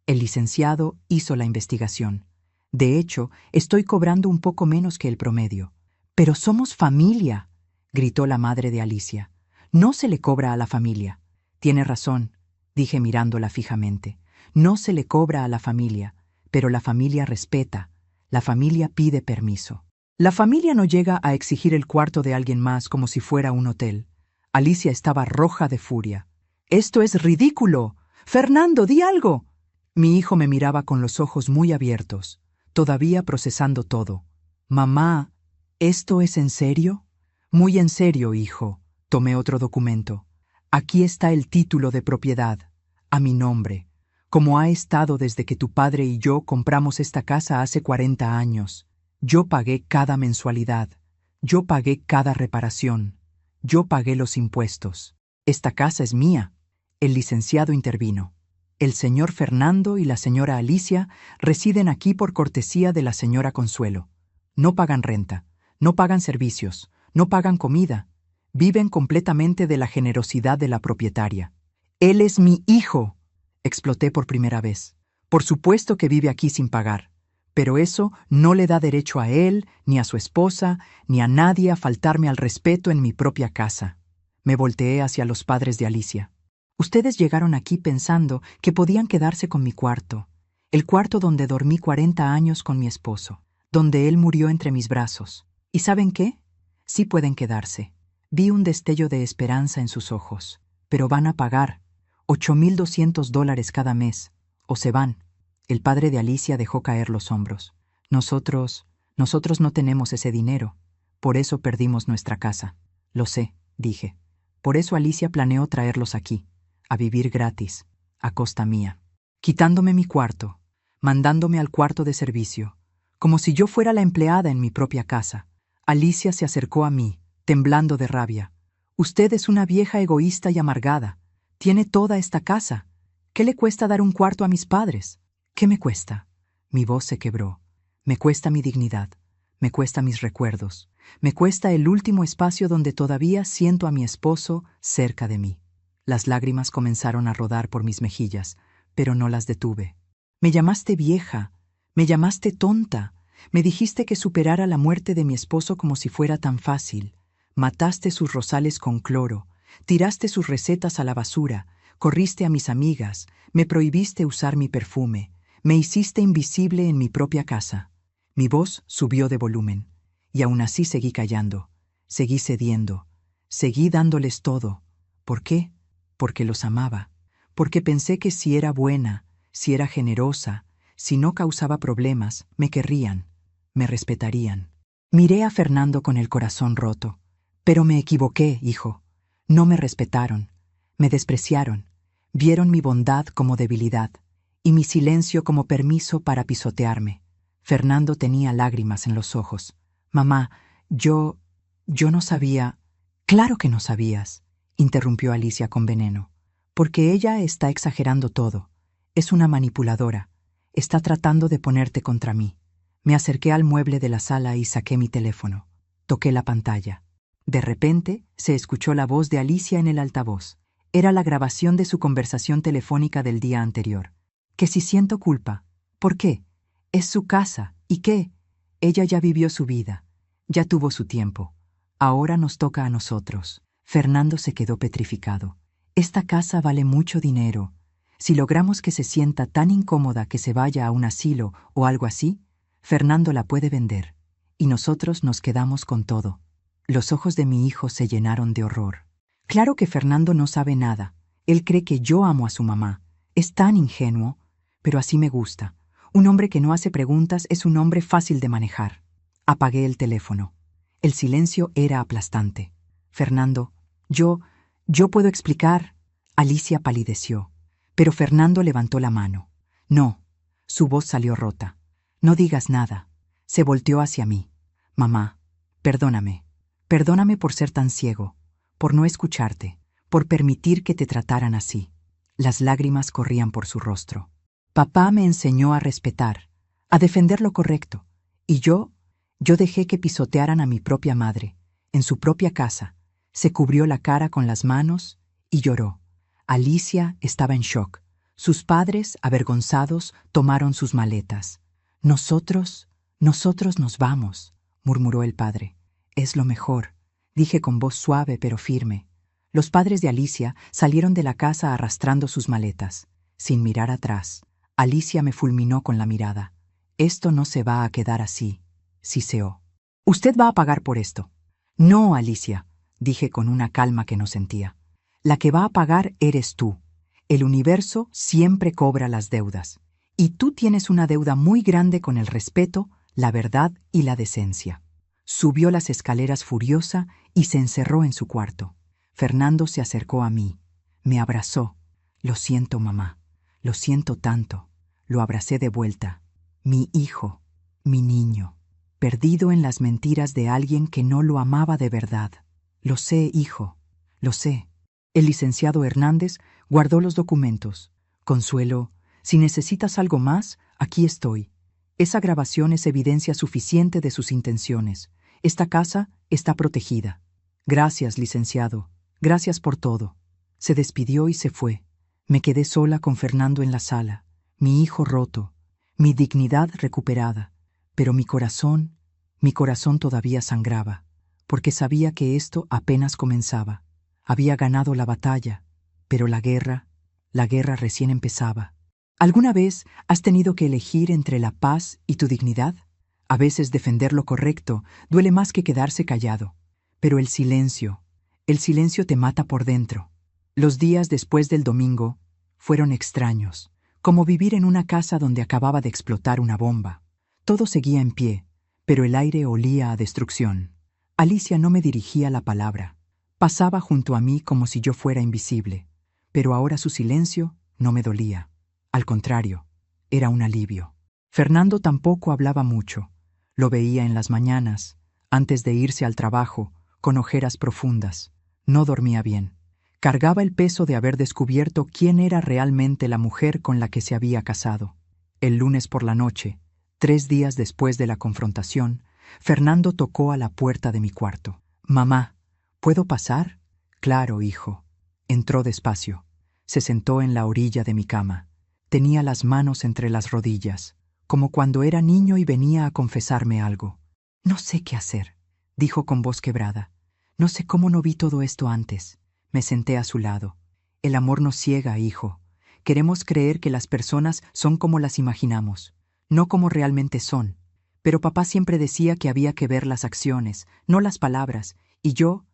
El licenciado hizo la investigación. De hecho, estoy cobrando un poco menos que el promedio. «Pero somos familia», gritó la madre de Alicia. «No se le cobra a la familia». «Tiene razón», dije mirándola fijamente. «No se le cobra a la familia, pero la familia respeta. La familia pide permiso. La familia no llega a exigir el cuarto de alguien más como si fuera un hotel». Alicia estaba roja de furia. «¡Esto es ridículo! ¡Fernando, di algo!». Mi hijo me miraba con los ojos muy abiertos, todavía procesando todo. «Mamá, ¿esto es en serio?». «Muy en serio, hijo». Tomé otro documento. «Aquí está el título de propiedad, a mi nombre, como ha estado desde que tu padre y yo compramos esta casa hace 40 años. Yo pagué cada mensualidad. Yo pagué cada reparación. Yo pagué los impuestos. Esta casa es mía». El licenciado intervino. «El señor Fernando y la señora Alicia residen aquí por cortesía de la señora Consuelo. No pagan renta, no pagan servicios, no pagan comida. Viven completamente de la generosidad de la propietaria». «Él es mi hijo», exploté por primera vez. «Por supuesto que vive aquí sin pagar, pero eso no le da derecho a él, ni a su esposa, ni a nadie a faltarme al respeto en mi propia casa». Me volteé hacia los padres de Alicia. Ustedes llegaron aquí pensando que podían quedarse con mi cuarto, el cuarto donde dormí 40 años con mi esposo, donde él murió entre mis brazos. ¿Y saben qué? Sí pueden quedarse. Vi un destello de esperanza en sus ojos. Pero van a pagar $8,200 cada mes, o se van. El padre de Alicia dejó caer los hombros. Nosotros no tenemos ese dinero. Por eso perdimos nuestra casa. Lo sé, dije. Por eso Alicia planeó traerlos aquí, a vivir gratis, a costa mía, quitándome mi cuarto, mandándome al cuarto de servicio, como si yo fuera la empleada en mi propia casa. Alicia se acercó a mí, temblando de rabia. Usted es una vieja egoísta y amargada. Tiene toda esta casa. ¿Qué le cuesta dar un cuarto a mis padres? ¿Qué me cuesta? Mi voz se quebró. Me cuesta mi dignidad. Me cuesta mis recuerdos. Me cuesta el último espacio donde todavía siento a mi esposo cerca de mí. Las lágrimas comenzaron a rodar por mis mejillas, pero no las detuve. Me llamaste vieja. Me llamaste tonta. Me dijiste que superara la muerte de mi esposo como si fuera tan fácil. Mataste sus rosales con cloro, tiraste sus recetas a la basura, corriste a mis amigas, me prohibiste usar mi perfume, me hiciste invisible en mi propia casa. Mi voz subió de volumen, y aún así seguí callando, seguí cediendo, seguí dándoles todo. ¿Por qué? Porque los amaba, porque pensé que si era buena, si era generosa, si no causaba problemas, me querrían, me respetarían. Miré a Fernando con el corazón roto. Pero me equivoqué, hijo. No me respetaron, me despreciaron, vieron mi bondad como debilidad y mi silencio como permiso para pisotearme. Fernando tenía lágrimas en los ojos. Mamá, yo no sabía. Claro que no sabías, interrumpió Alicia con veneno, porque ella está exagerando todo. Es una manipuladora. Está tratando de ponerte contra mí. Me acerqué al mueble de la sala y saqué mi teléfono. Toqué la pantalla. De repente, se escuchó la voz de Alicia en el altavoz. Era la grabación de su conversación telefónica del día anterior. Que si siento culpa. ¿Por qué? Es su casa. ¿Y qué? Ella ya vivió su vida. Ya tuvo su tiempo. Ahora nos toca a nosotros. Fernando se quedó petrificado. Esta casa vale mucho dinero. Si logramos que se sienta tan incómoda que se vaya a un asilo o algo así, Fernando la puede vender. Y nosotros nos quedamos con todo. Los ojos de mi hijo se llenaron de horror. Claro que Fernando no sabe nada. Él cree que yo amo a su mamá. Es tan ingenuo, pero así me gusta. Un hombre que no hace preguntas es un hombre fácil de manejar. Apagué el teléfono. El silencio era aplastante. Fernando, yo puedo explicar. Alicia palideció, pero Fernando levantó la mano. No, su voz salió rota. No digas nada. Se volteó hacia mí. Mamá, perdóname. Perdóname por ser tan ciego, por no escucharte, por permitir que te trataran así. Las lágrimas corrían por su rostro. Papá me enseñó a respetar, a defender lo correcto, y yo dejé que pisotearan a mi propia madre, en su propia casa. Se cubrió la cara con las manos y lloró. Alicia estaba en shock. Sus padres, avergonzados, tomaron sus maletas. Nosotros nos vamos, murmuró el padre. Es lo mejor, dije con voz suave pero firme. Los padres de Alicia salieron de la casa arrastrando sus maletas. Sin mirar atrás, Alicia me fulminó con la mirada. Esto no se va a quedar así, siseó. Usted va a pagar por esto. No, Alicia, dije con una calma que no sentía. La que va a pagar eres tú. El universo siempre cobra las deudas. Y tú tienes una deuda muy grande con el respeto, la verdad y la decencia. Subió las escaleras furiosa y se encerró en su cuarto. Fernando se acercó a mí. Me abrazó. Lo siento, mamá. Lo siento tanto. Lo abracé de vuelta. Mi hijo, mi niño, perdido en las mentiras de alguien que no lo amaba de verdad. Lo sé, hijo. Lo sé. El licenciado Hernández guardó los documentos. Consuelo, si necesitas algo más, aquí estoy. Esa grabación es evidencia suficiente de sus intenciones. Esta casa está protegida. Gracias, licenciado. Gracias por todo. Se despidió y se fue. Me quedé sola con Fernando en la sala, mi hijo roto, mi dignidad recuperada, pero mi corazón todavía sangraba, porque sabía que esto apenas comenzaba. Había ganado la batalla, pero la guerra recién empezaba. ¿Alguna vez has tenido que elegir entre la paz y tu dignidad? A veces defender lo correcto duele más que quedarse callado. Pero el silencio te mata por dentro. Los días después del domingo fueron extraños, como vivir en una casa donde acababa de explotar una bomba. Todo seguía en pie, pero el aire olía a destrucción. Alicia no me dirigía la palabra. Pasaba junto a mí como si yo fuera invisible, pero ahora su silencio no me dolía. Al contrario, era un alivio. Fernando tampoco hablaba mucho. Lo veía en las mañanas, antes de irse al trabajo, con ojeras profundas. No dormía bien. Cargaba el peso de haber descubierto quién era realmente la mujer con la que se había casado. El lunes por la noche, 3 días después de la confrontación, Fernando tocó a la puerta de mi cuarto. «Mamá, ¿puedo pasar?» «Claro, hijo». Entró despacio. Se sentó en la orilla de mi cama. Tenía las manos entre las rodillas, como cuando era niño y venía a confesarme algo. «No sé qué hacer», dijo con voz quebrada. «No sé cómo no vi todo esto antes». Me senté a su lado. «El amor nos ciega, hijo. Queremos creer que las personas son como las imaginamos, no como realmente son. Pero papá siempre decía que había que ver las acciones, no las palabras, y yo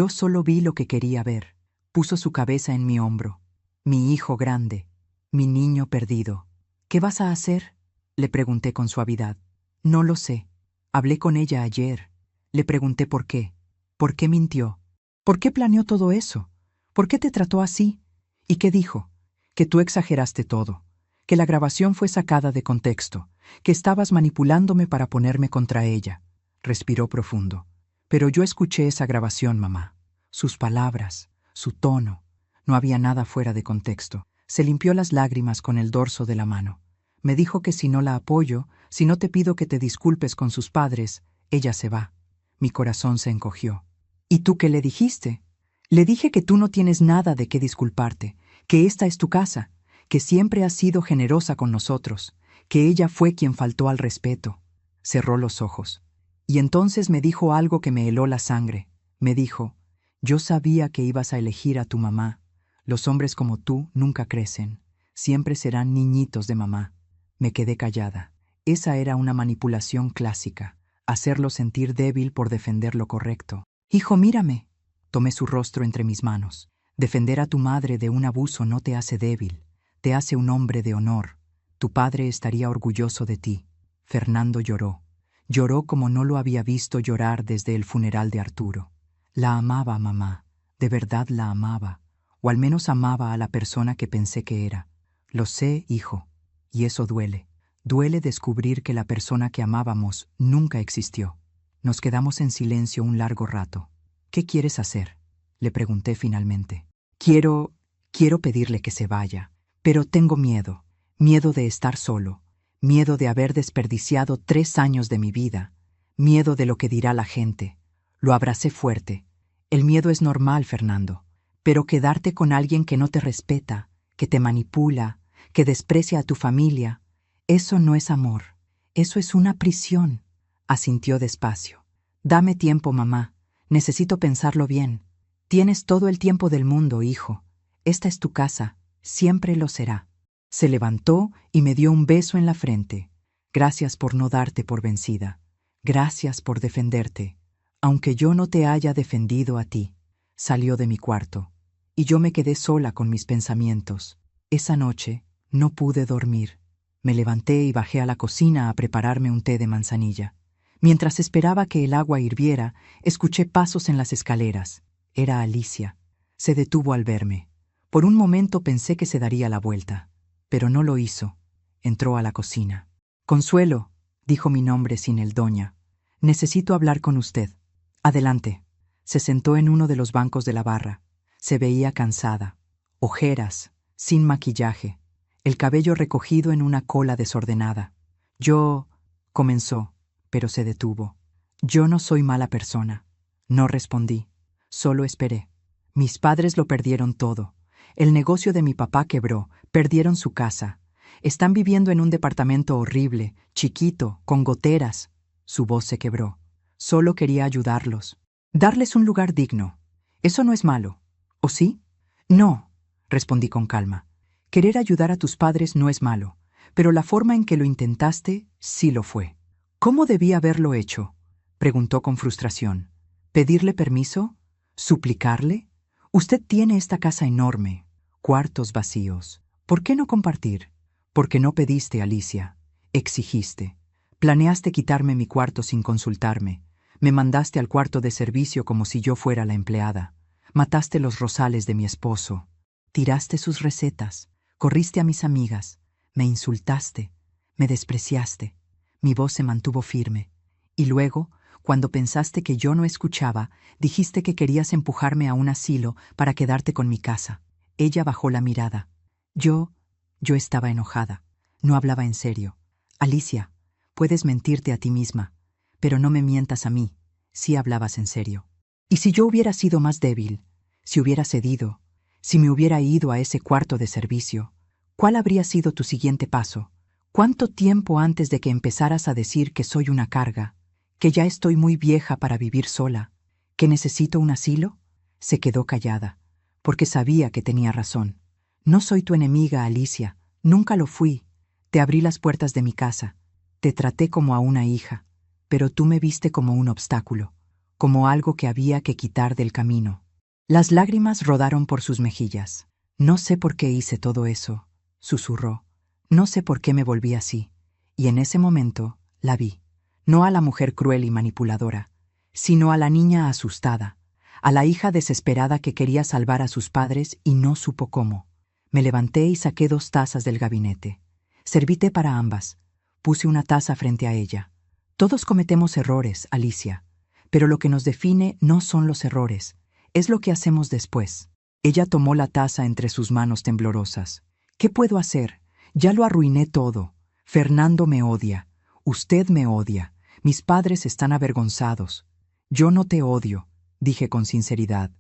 solo vi lo que quería ver». Puso su cabeza en mi hombro. «Mi hijo grande, mi niño perdido. ¿Qué vas a hacer?», le pregunté con suavidad. «No lo sé. Hablé con ella ayer. Le pregunté por qué. ¿Por qué mintió? ¿Por qué planeó todo eso? ¿Por qué te trató así? ¿Y qué dijo? Que tú exageraste todo, que la grabación fue sacada de contexto, que estabas manipulándome para ponerme contra ella». Respiró profundo. «Pero yo escuché esa grabación, mamá. Sus palabras, su tono. No había nada fuera de contexto». Se limpió las lágrimas con el dorso de la mano. Me dijo que si no la apoyo, si no te pido que te disculpes con sus padres, ella se va. Mi corazón se encogió. «¿Y tú qué le dijiste?» «Le dije que tú no tienes nada de qué disculparte, que esta es tu casa, que siempre has sido generosa con nosotros, que ella fue quien faltó al respeto». Cerró los ojos. Y entonces me dijo algo que me heló la sangre. Me dijo: «Yo sabía que ibas a elegir a tu mamá. Los hombres como tú nunca crecen. Siempre serán niñitos de mamá». Me quedé callada. Esa era una manipulación clásica, hacerlo sentir débil por defender lo correcto. «Hijo, mírame». Tomé su rostro entre mis manos. «Defender a tu madre de un abuso no te hace débil, te hace un hombre de honor. Tu padre estaría orgulloso de ti». Fernando lloró. Lloró como no lo había visto llorar desde el funeral de Arturo. La amaba, mamá. De verdad la amaba. O al menos amaba a la persona que pensé que era. Lo sé, hijo. Y eso duele. Duele descubrir que la persona que amábamos nunca existió. Nos quedamos en silencio un largo rato. «¿Qué quieres hacer?», le pregunté finalmente. Quiero pedirle que se vaya, pero tengo miedo. Miedo de estar solo. Miedo de haber desperdiciado 3 años de mi vida. Miedo de lo que dirá la gente». Lo abracé fuerte. «El miedo es normal, Fernando. Pero quedarte con alguien que no te respeta, que te manipula, que desprecia a tu familia, eso no es amor. Eso es una prisión». Asintió despacio. «Dame tiempo, mamá. Necesito pensarlo bien. Tienes todo el tiempo del mundo, hijo. Esta es tu casa. Siempre lo será». Se levantó y me dio un beso en la frente. «Gracias por no darte por vencida. Gracias por defenderte, aunque yo no te haya defendido a ti». Salió de mi cuarto, y yo me quedé sola con mis pensamientos. Esa noche no pude dormir. Me levanté y bajé a la cocina a prepararme un té de manzanilla. Mientras esperaba que el agua hirviera, escuché pasos en las escaleras. Era Alicia. Se detuvo al verme. Por un momento pensé que se daría la vuelta, pero no lo hizo. Entró a la cocina. «Consuelo», dijo mi nombre sin el doña. «Necesito hablar con usted». «Adelante». Se sentó en uno de los bancos de la barra. Se veía cansada. Ojeras, sin maquillaje, el cabello recogido en una cola desordenada. «Yo», comenzó, pero se detuvo. «Yo no soy mala persona». No respondí. Solo esperé. Mis padres lo perdieron todo. El negocio de mi papá quebró, perdieron su casa. Están viviendo en un departamento horrible, chiquito, con goteras. Su voz se quebró. Solo quería ayudarlos. Darles un lugar digno. Eso no es malo. ¿O sí? No, respondí con calma. Querer ayudar a tus padres no es malo, pero la forma en que lo intentaste sí lo fue. ¿Cómo debí haberlo hecho? Preguntó con frustración. ¿Pedirle permiso? ¿Suplicarle? Usted tiene esta casa enorme, cuartos vacíos. ¿Por qué no compartir? Porque no pediste, Alicia. Exigiste. Planeaste quitarme mi cuarto sin consultarme. Me mandaste al cuarto de servicio como si yo fuera la empleada. Mataste los rosales de mi esposo. Tiraste sus recetas. Corriste a mis amigas. Me insultaste. Me despreciaste. Mi voz se mantuvo firme. Y luego, cuando pensaste que yo no escuchaba, dijiste que querías empujarme a un asilo para quedarte con mi casa. Ella bajó la mirada. Yo estaba enojada. No hablaba en serio. Alicia, puedes mentirte a ti misma, pero no me mientas a mí, si hablabas en serio. ¿Y si yo hubiera sido más débil? Si hubiera cedido, si me hubiera ido a ese cuarto de servicio, ¿cuál habría sido tu siguiente paso? ¿Cuánto tiempo antes de que empezaras a decir que soy una carga, que ya estoy muy vieja para vivir sola, que necesito un asilo? Se quedó callada, porque sabía que tenía razón. No soy tu enemiga, Alicia, nunca lo fui. Te abrí las puertas de mi casa, te traté como a una hija, pero tú me viste como un obstáculo, como algo que había que quitar del camino. Las lágrimas rodaron por sus mejillas. No sé por qué hice todo eso, susurró. No sé por qué me volví así. Y en ese momento la vi. No a la mujer cruel y manipuladora, sino a la niña asustada, a la hija desesperada que quería salvar a sus padres y no supo cómo. Me levanté y saqué 2 tazas del gabinete. Serví té para ambas. Puse una taza frente a ella. Todos cometemos errores, Alicia, pero lo que nos define no son los errores, es lo que hacemos después. Ella tomó la taza entre sus manos temblorosas. ¿Qué puedo hacer? Ya lo arruiné todo. Fernando me odia. Usted me odia. Mis padres están avergonzados. Yo no te odio, dije con sinceridad.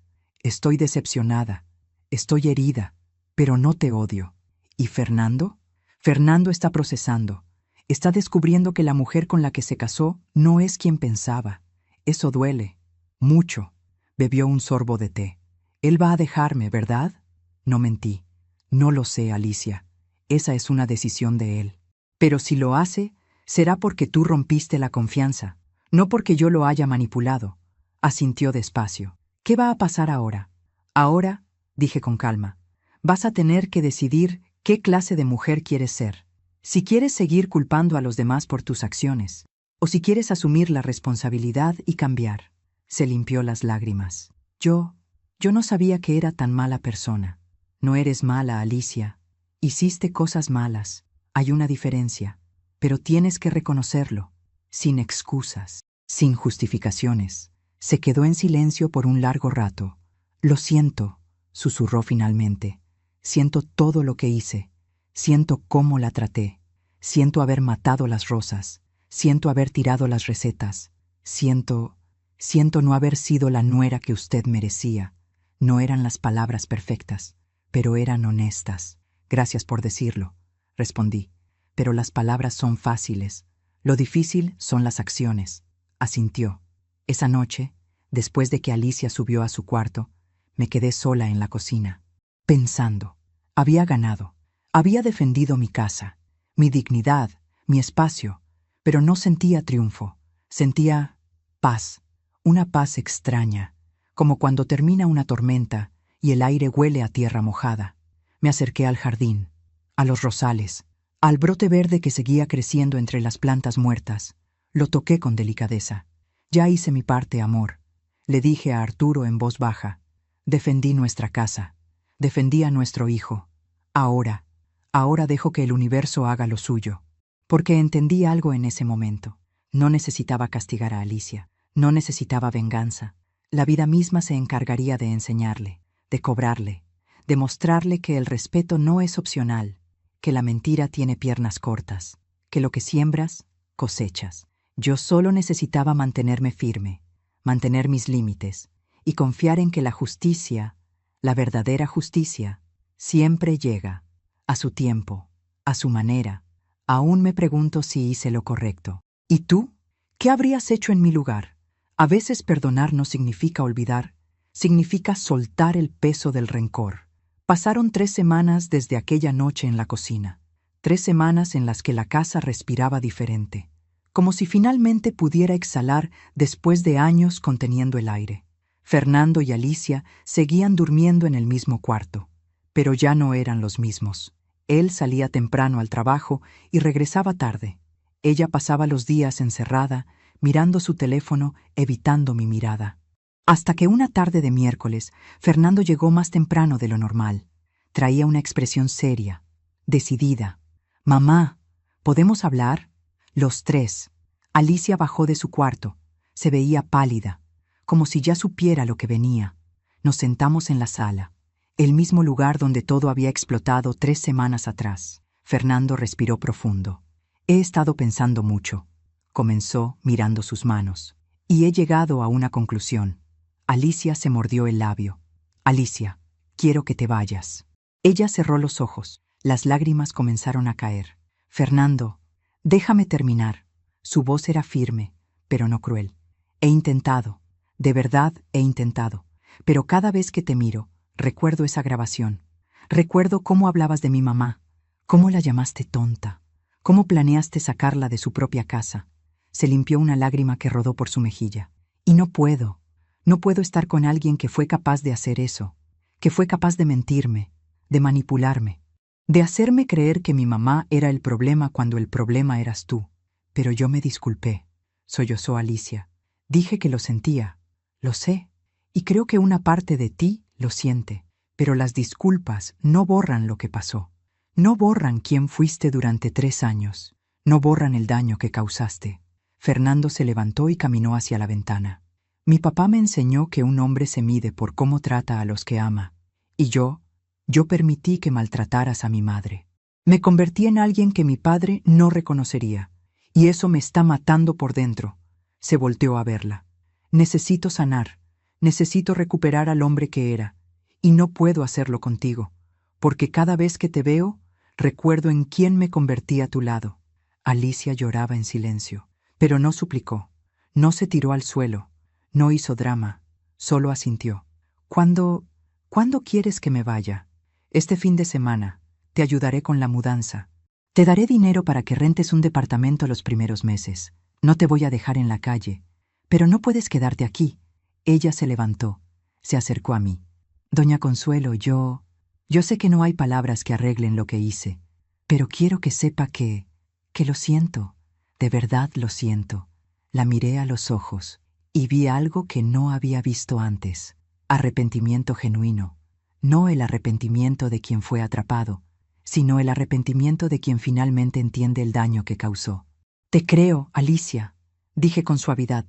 Estoy decepcionada. Estoy herida, pero no te odio. ¿Y Fernando? Fernando está procesando. Está descubriendo que la mujer con la que se casó no es quien pensaba. Eso duele. Mucho. Bebió un sorbo de té. Él va a dejarme, ¿verdad? No mentí. No lo sé, Alicia. Esa es una decisión de él. Pero si lo hace, será porque tú rompiste la confianza, no porque yo lo haya manipulado. Asintió despacio. ¿Qué va a pasar ahora? Ahora, dije con calma, vas a tener que decidir qué clase de mujer quieres ser. Si quieres seguir culpando a los demás por tus acciones, o si quieres asumir la responsabilidad y cambiar. Se limpió las lágrimas. Yo no sabía que era tan mala persona. No eres mala, Alicia. Hiciste cosas malas. Hay una diferencia. Pero tienes que reconocerlo. Sin excusas, sin justificaciones. Se quedó en silencio por un largo rato. Lo siento, susurró finalmente. Siento todo lo que hice. Siento cómo la traté. Siento haber matado las rosas. Siento haber tirado las recetas. Siento no haber sido la nuera que usted merecía. No eran las palabras perfectas, pero eran honestas. Gracias por decirlo, respondí. Pero las palabras son fáciles. Lo difícil son las acciones. Asintió. Esa noche, después de que Alicia subió a su cuarto, me quedé sola en la cocina, pensando. Había ganado. Había defendido mi casa, mi dignidad, mi espacio, pero no sentía triunfo. Sentía paz, una paz extraña, como cuando termina una tormenta y el aire huele a tierra mojada. Me acerqué al jardín, a los rosales, al brote verde que seguía creciendo entre las plantas muertas. Lo toqué con delicadeza. Ya hice mi parte, amor. Le dije a Arturo en voz baja. Defendí nuestra casa. Defendí a nuestro hijo. Ahora dejo que el universo haga lo suyo. Porque entendí algo en ese momento. No necesitaba castigar a Alicia. No necesitaba venganza. La vida misma se encargaría de enseñarle, de cobrarle, de mostrarle que el respeto no es opcional, que la mentira tiene piernas cortas, que lo que siembras, cosechas. Yo solo necesitaba mantenerme firme, mantener mis límites y confiar en que la justicia, la verdadera justicia, siempre llega, a su tiempo, a su manera. Aún me pregunto si hice lo correcto. ¿Y tú? ¿Qué habrías hecho en mi lugar? A veces perdonar no significa olvidar, Significa soltar el peso del rencor. Pasaron 3 semanas desde aquella noche en la cocina. 3 semanas en las que la casa respiraba diferente, como si finalmente pudiera exhalar después de años conteniendo el aire. Fernando y Alicia seguían durmiendo en el mismo cuarto, pero ya no eran los mismos. Él salía temprano al trabajo y regresaba tarde. Ella pasaba los días encerrada, mirando su teléfono, evitando mi mirada. Hasta que una tarde de miércoles, Fernando llegó más temprano de lo normal. Traía una expresión seria, decidida. «Mamá, ¿podemos hablar?» Los tres. Alicia bajó de su cuarto. Se veía pálida, como si ya supiera lo que venía. Nos sentamos en la sala, el mismo lugar donde todo había explotado 3 semanas atrás. Fernando respiró profundo. «He estado pensando mucho», comenzó mirando sus manos, «y he llegado a una conclusión». Alicia se mordió el labio. «Alicia, quiero que te vayas». Ella cerró los ojos. Las lágrimas comenzaron a caer. «Fernando, déjame terminar». Su voz era firme, pero no cruel. «He intentado, de verdad he intentado, pero cada vez que te miro, recuerdo esa grabación. Recuerdo cómo hablabas de mi mamá, cómo la llamaste tonta, cómo planeaste sacarla de su propia casa». Se limpió una lágrima que rodó por su mejilla. «Y no puedo estar con alguien que fue capaz de hacer eso, que fue capaz de mentirme, de manipularme, de hacerme creer que mi mamá era el problema cuando el problema eras tú». «Pero yo me disculpé», sollozó Alicia. «Dije que lo sentía, lo sé, y creo que una parte de ti lo siente, pero las disculpas no borran lo que pasó. No borran quién fuiste durante 3 años, no borran el daño que causaste». Fernando se levantó y caminó hacia la ventana. «Mi papá me enseñó que un hombre se mide por cómo trata a los que ama, y yo permití que maltrataras a mi madre. Me convertí en alguien que mi padre no reconocería, y eso me está matando por dentro». Se volteó a verla. «Necesito sanar, necesito recuperar al hombre que era, y no puedo hacerlo contigo, porque cada vez que te veo, recuerdo en quién me convertí a tu lado». Alicia lloraba en silencio, pero no suplicó, no se tiró al suelo, no hizo drama, solo asintió. ¿Cuándo quieres que me vaya?» «Este fin de semana. Te ayudaré con la mudanza. Te daré dinero para que rentes un departamento los primeros meses. No te voy a dejar en la calle. Pero no puedes quedarte aquí». Ella se levantó, se acercó a mí. «Doña Consuelo, yo sé que no hay palabras que arreglen lo que hice, pero quiero que sepa que lo siento, de verdad lo siento». La miré a los ojos y vi algo que no había visto antes. Arrepentimiento genuino. No el arrepentimiento de quien fue atrapado, sino el arrepentimiento de quien finalmente entiende el daño que causó. «Te creo, Alicia», dije con suavidad,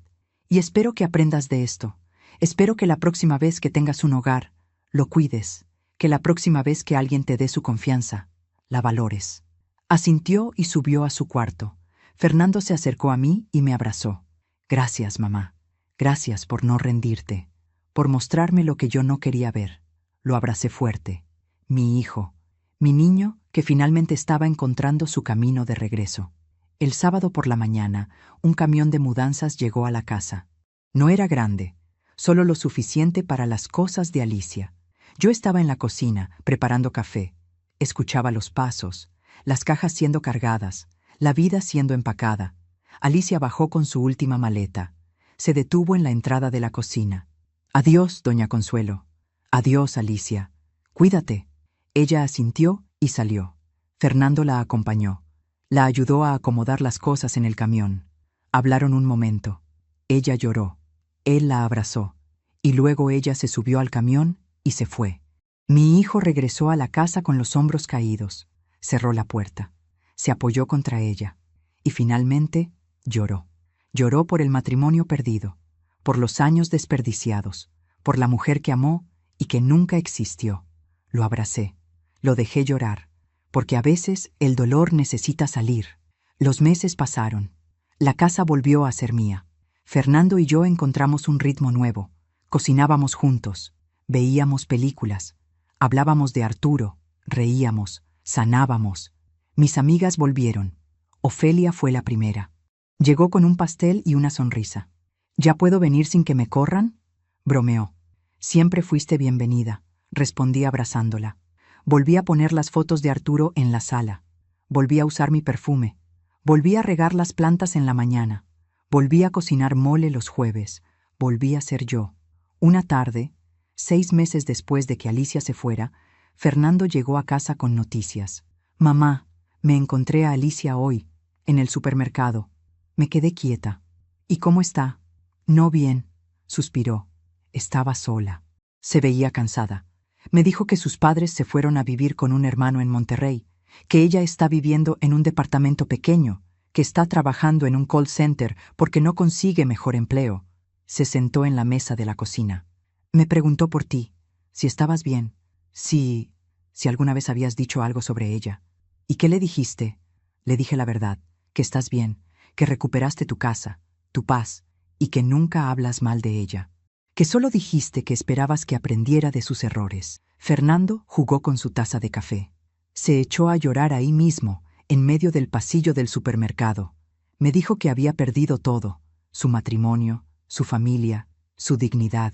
«y espero que aprendas de esto. Espero que la próxima vez que tengas un hogar, lo cuides, que la próxima vez que alguien te dé su confianza, la valores». Asintió y subió a su cuarto. Fernando se acercó a mí y me abrazó. «Gracias, mamá. Gracias por no rendirte, por mostrarme lo que yo no quería ver». Lo abracé fuerte. Mi hijo, mi niño que finalmente estaba encontrando su camino de regreso. El sábado por la mañana, un camión de mudanzas llegó a la casa. No era grande, solo lo suficiente para las cosas de Alicia. Yo estaba en la cocina, preparando café. Escuchaba los pasos, las cajas siendo cargadas, la vida siendo empacada. Alicia bajó con su última maleta. Se detuvo en la entrada de la cocina. «Adiós, doña Consuelo». «Adiós, Alicia. Cuídate». Ella asintió y salió. Fernando la acompañó. La ayudó a acomodar las cosas en el camión. Hablaron un momento. Ella lloró. Él la abrazó. Y luego ella se subió al camión y se fue. Mi hijo regresó a la casa con los hombros caídos. Cerró la puerta. Se apoyó contra ella. Y finalmente lloró. Lloró por el matrimonio perdido, por los años desperdiciados, por la mujer que amó y que nunca existió. Lo abracé, lo dejé llorar, porque a veces el dolor necesita salir. Los meses pasaron. La casa volvió a ser mía. Fernando y yo encontramos un ritmo nuevo. Cocinábamos juntos, veíamos películas, hablábamos de Arturo, reíamos, sanábamos. Mis amigas volvieron. Ofelia fue la primera. Llegó con un pastel y una sonrisa. «¿Ya puedo venir sin que me corran?», bromeó. Siempre fuiste bienvenida, respondí abrazándola. Volví a poner las fotos de Arturo en la sala. Volví a usar mi perfume. Volví a regar las plantas en la mañana. Volví a cocinar mole los jueves. Volví a ser yo. Una tarde, 6 meses después de que Alicia se fuera, Fernando llegó a casa con noticias. Mamá, me encontré a Alicia hoy, en el supermercado. Me quedé quieta. ¿Y cómo está? No bien, suspiró. Estaba sola. Se veía cansada. Me dijo que sus padres se fueron a vivir con un hermano en Monterrey, que ella está viviendo en un departamento pequeño, que está trabajando en un call center porque no consigue mejor empleo. Se sentó en la mesa de la cocina. Me preguntó por ti, si estabas bien, si alguna vez habías dicho algo sobre ella. ¿Y qué le dijiste? Le dije la verdad, que estás bien, que recuperaste tu casa, tu paz, y que nunca hablas mal de ella. Que solo dijiste que esperabas que aprendiera de sus errores. Fernando jugó con su taza de café. Se echó a llorar ahí mismo, en medio del pasillo del supermercado. Me dijo que había perdido todo, su matrimonio, su familia, su dignidad,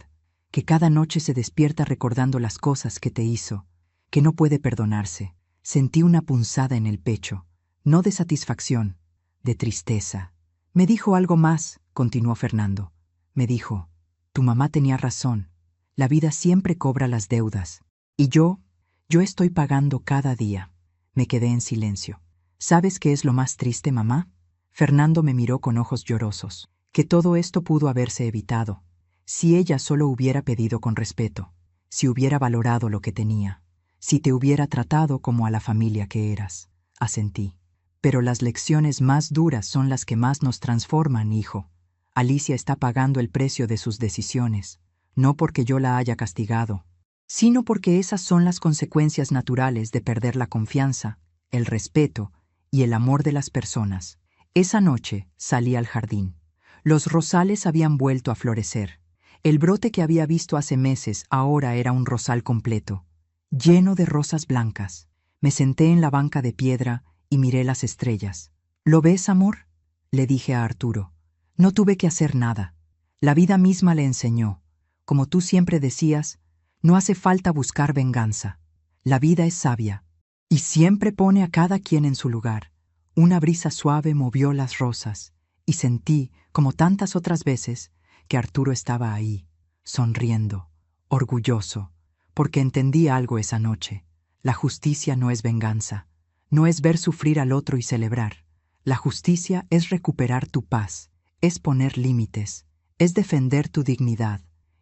que cada noche se despierta recordando las cosas que te hizo, que no puede perdonarse. Sentí una punzada en el pecho, no de satisfacción, de tristeza. Me dijo algo más, continuó Fernando. Me dijo, tu mamá tenía razón, la vida siempre cobra las deudas. Y yo estoy pagando cada día. Me quedé en silencio. ¿Sabes qué es lo más triste, mamá? Fernando me miró con ojos llorosos. Que todo esto pudo haberse evitado, si ella solo hubiera pedido con respeto, si hubiera valorado lo que tenía, si te hubiera tratado como a la familia que eras. Asentí. Pero las lecciones más duras son las que más nos transforman, hijo. Alicia está pagando el precio de sus decisiones, no porque yo la haya castigado, sino porque esas son las consecuencias naturales de perder la confianza, el respeto y el amor de las personas. Esa noche salí al jardín. Los rosales habían vuelto a florecer. El brote que había visto hace meses ahora era un rosal completo, lleno de rosas blancas. Me senté en la banca de piedra y miré las estrellas. ¿Lo ves, amor? Le dije a Arturo. No tuve que hacer nada. La vida misma le enseñó. Como tú siempre decías, no hace falta buscar venganza. La vida es sabia y siempre pone a cada quien en su lugar. Una brisa suave movió las rosas y sentí, como tantas otras veces, que Arturo estaba ahí, sonriendo, orgulloso, porque entendí algo esa noche. La justicia no es venganza, no es ver sufrir al otro y celebrar. La justicia es recuperar tu paz, es poner límites, es defender tu dignidad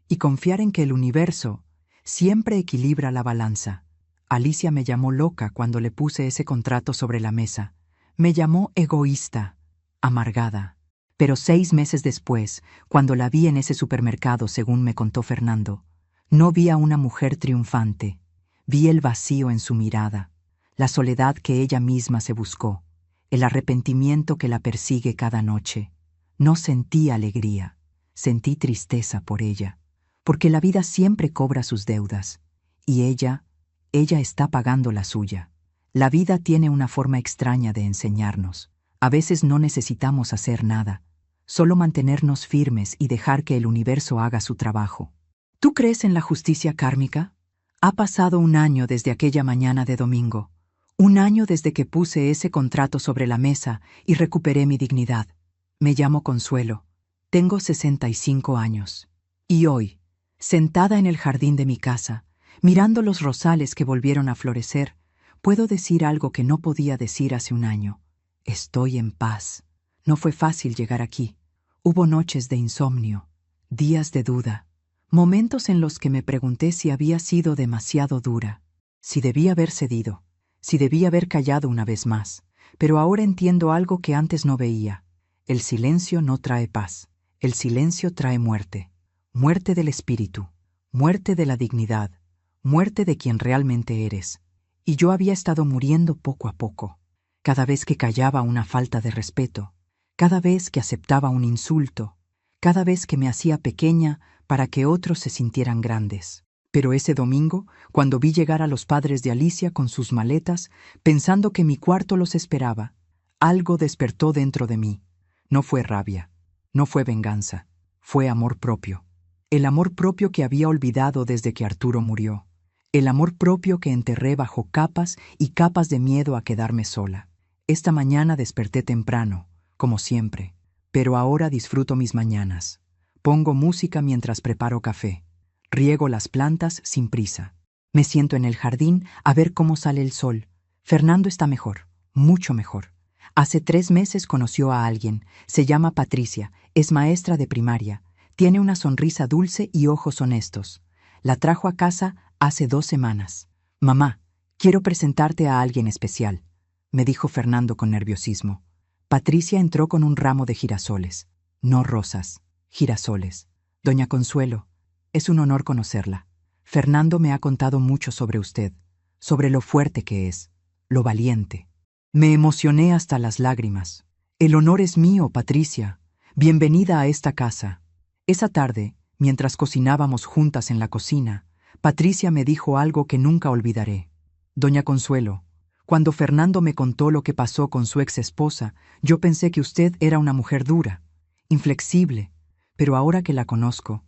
y confiar en que el universo siempre equilibra la balanza. Alicia me llamó loca cuando le puse ese contrato sobre la mesa. Me llamó egoísta, amargada. Pero 6 meses después, cuando la vi en ese supermercado, según me contó Fernando, no vi a una mujer triunfante. Vi el vacío en su mirada, la soledad que ella misma se buscó, el arrepentimiento que la persigue cada noche. No sentí alegría, sentí tristeza por ella, porque la vida siempre cobra sus deudas, y ella está pagando la suya. La vida tiene una forma extraña de enseñarnos. A veces no necesitamos hacer nada, solo mantenernos firmes y dejar que el universo haga su trabajo. ¿Tú crees en la justicia kármica? Ha pasado 1 año desde aquella mañana de domingo, 1 año desde que puse ese contrato sobre la mesa y recuperé mi dignidad. Me llamo Consuelo, tengo 65 años. Y hoy, sentada en el jardín de mi casa, mirando los rosales que volvieron a florecer, puedo decir algo que no podía decir hace 1 año. Estoy en paz. No fue fácil llegar aquí. Hubo noches de insomnio, días de duda, momentos en los que me pregunté si había sido demasiado dura, si debía haber cedido, si debía haber callado una vez más. Pero ahora entiendo algo que antes no veía. El silencio no trae paz. El silencio trae muerte. Muerte del espíritu, muerte de la dignidad, muerte de quien realmente eres. Y yo había estado muriendo poco a poco. Cada vez que callaba una falta de respeto, cada vez que aceptaba un insulto, cada vez que me hacía pequeña para que otros se sintieran grandes. Pero ese domingo, cuando vi llegar a los padres de Alicia con sus maletas, pensando que mi cuarto los esperaba, algo despertó dentro de mí. No fue rabia, no fue venganza, fue amor propio. El amor propio que había olvidado desde que Arturo murió. El amor propio que enterré bajo capas y capas de miedo a quedarme sola. Esta mañana desperté temprano, como siempre, pero ahora disfruto mis mañanas. Pongo música mientras preparo café. Riego las plantas sin prisa. Me siento en el jardín a ver cómo sale el sol. Fernando está mejor, mucho mejor. Hace 3 meses conoció a alguien. Se llama Patricia, es maestra de primaria. Tiene una sonrisa dulce y ojos honestos. La trajo a casa hace 2 semanas. Mamá, quiero presentarte a alguien especial, me dijo Fernando con nerviosismo. Patricia entró con un ramo de girasoles. No rosas, girasoles. Doña Consuelo, es un honor conocerla. Fernando me ha contado mucho sobre usted, sobre lo fuerte que es, lo valiente. Me emocioné hasta las lágrimas. El honor es mío, Patricia. Bienvenida a esta casa. Esa tarde, mientras cocinábamos juntas en la cocina, Patricia me dijo algo que nunca olvidaré. Doña Consuelo, cuando Fernando me contó lo que pasó con su ex esposa, yo pensé que usted era una mujer dura, inflexible, pero ahora que la conozco,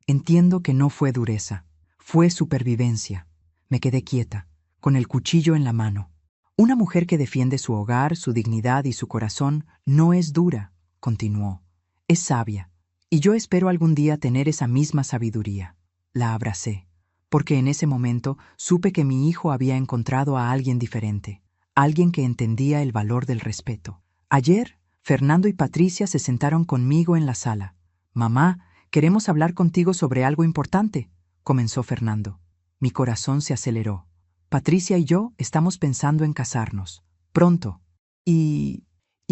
entiendo que no fue dureza, fue supervivencia. Me quedé quieta, con el cuchillo en la mano. Una mujer que defiende su hogar, su dignidad y su corazón no es dura, continuó. Es sabia, y yo espero algún día tener esa misma sabiduría. La abracé, porque en ese momento supe que mi hijo había encontrado a alguien diferente, alguien que entendía el valor del respeto. Ayer, Fernando y Patricia se sentaron conmigo en la sala. Mamá, queremos hablar contigo sobre algo importante, comenzó Fernando. Mi corazón se aceleró. Patricia y yo estamos pensando en casarnos, pronto, y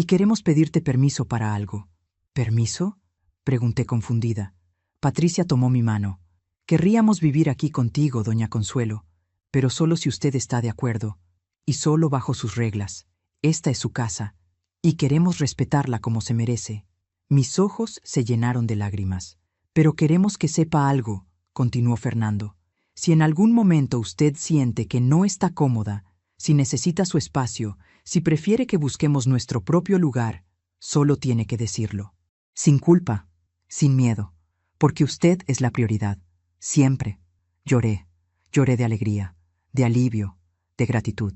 queremos pedirte permiso para algo. ¿Permiso?, pregunté confundida. Patricia tomó mi mano. Querríamos vivir aquí contigo, doña Consuelo, pero solo si usted está de acuerdo, y solo bajo sus reglas. Esta es su casa, y queremos respetarla como se merece. Mis ojos se llenaron de lágrimas. Pero queremos que sepa algo, continuó Fernando. Si en algún momento usted siente que no está cómoda, si necesita su espacio, si prefiere que busquemos nuestro propio lugar, solo tiene que decirlo. Sin culpa, sin miedo, porque usted es la prioridad. Siempre. Lloré de alegría, de alivio, de gratitud.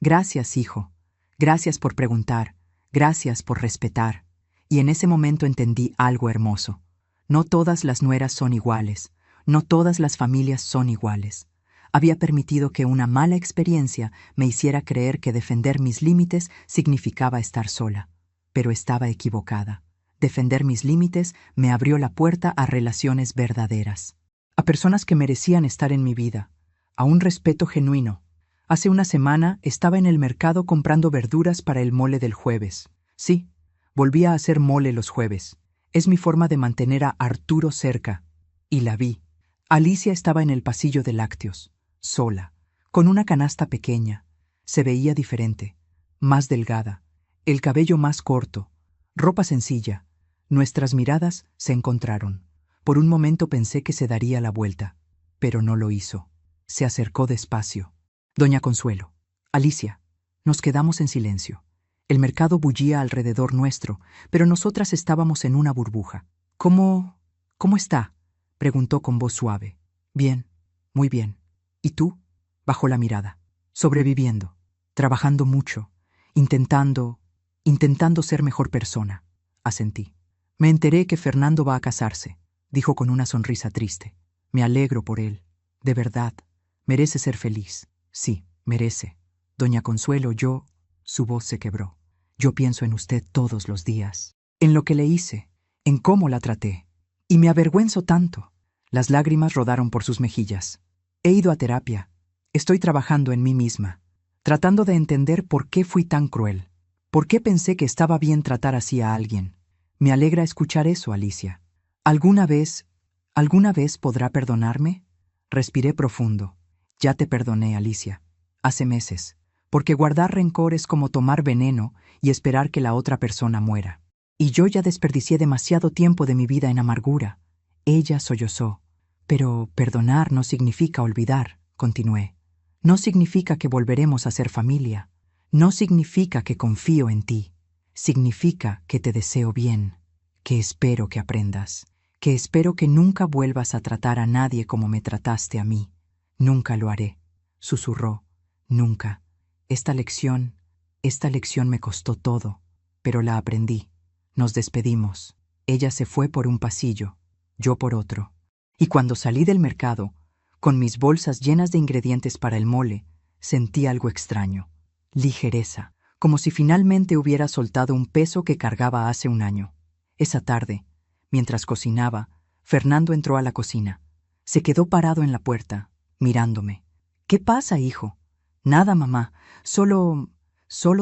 Gracias, hijo. Gracias por preguntar. Gracias por respetar. Y en ese momento entendí algo hermoso. No todas las nueras son iguales. No todas las familias son iguales. Había permitido que una mala experiencia me hiciera creer que defender mis límites significaba estar sola. Pero estaba equivocada. Defender mis límites me abrió la puerta a relaciones verdaderas. A personas que merecían estar en mi vida. A un respeto genuino. Hace una semana estaba en el mercado comprando verduras para el mole del jueves. Sí, volví a hacer mole los jueves. Es mi forma de mantener a Arturo cerca. Y la vi. Alicia estaba en el pasillo de lácteos, sola, con una canasta pequeña. Se veía diferente, más delgada, el cabello más corto, ropa sencilla. Nuestras miradas se encontraron. Por un momento pensé que se daría la vuelta, pero no lo hizo. Se acercó despacio. Doña Consuelo, Alicia, nos quedamos en silencio. El mercado bullía alrededor nuestro, pero nosotras estábamos en una burbuja. ¿Cómo está?, preguntó con voz suave. Bien, muy bien. ¿Y tú? Bajó la mirada. Sobreviviendo, trabajando mucho, intentando ser mejor persona. Asentí. Me enteré que Fernando va a casarse, dijo con una sonrisa triste. Me alegro por él. De verdad, merece ser feliz. Sí, merece. Doña Consuelo, Su voz se quebró. Yo pienso en usted todos los días. En lo que le hice, en cómo la traté. Y me avergüenzo tanto. Las lágrimas rodaron por sus mejillas. He ido a terapia. Estoy trabajando en mí misma, tratando de entender por qué fui tan cruel. ¿Por qué pensé que estaba bien tratar así a alguien? Me alegra escuchar eso, Alicia. ¿Alguna vez podrá perdonarme? Respiré profundo. Ya te perdoné, Alicia. Hace meses. Porque guardar rencor es como tomar veneno y esperar que la otra persona muera. Y yo ya desperdicié demasiado tiempo de mi vida en amargura. Ella sollozó. Pero perdonar no significa olvidar, continué. No significa que volveremos a ser familia. No significa que confío en ti. Significa que te deseo bien, que espero que aprendas, que espero que nunca vuelvas a tratar a nadie como me trataste a mí. Nunca lo haré, susurró. Nunca. Esta lección me costó todo, pero la aprendí. Nos despedimos. Ella se fue por un pasillo, yo por otro. Y cuando salí del mercado, con mis bolsas llenas de ingredientes para el mole, sentí algo extraño. Ligereza, como si finalmente hubiera soltado un peso que cargaba hace un año. Esa tarde, mientras cocinaba, Fernando entró a la cocina. Se quedó parado en la puerta, mirándome. «¿Qué pasa, hijo?» «Nada, mamá. Solo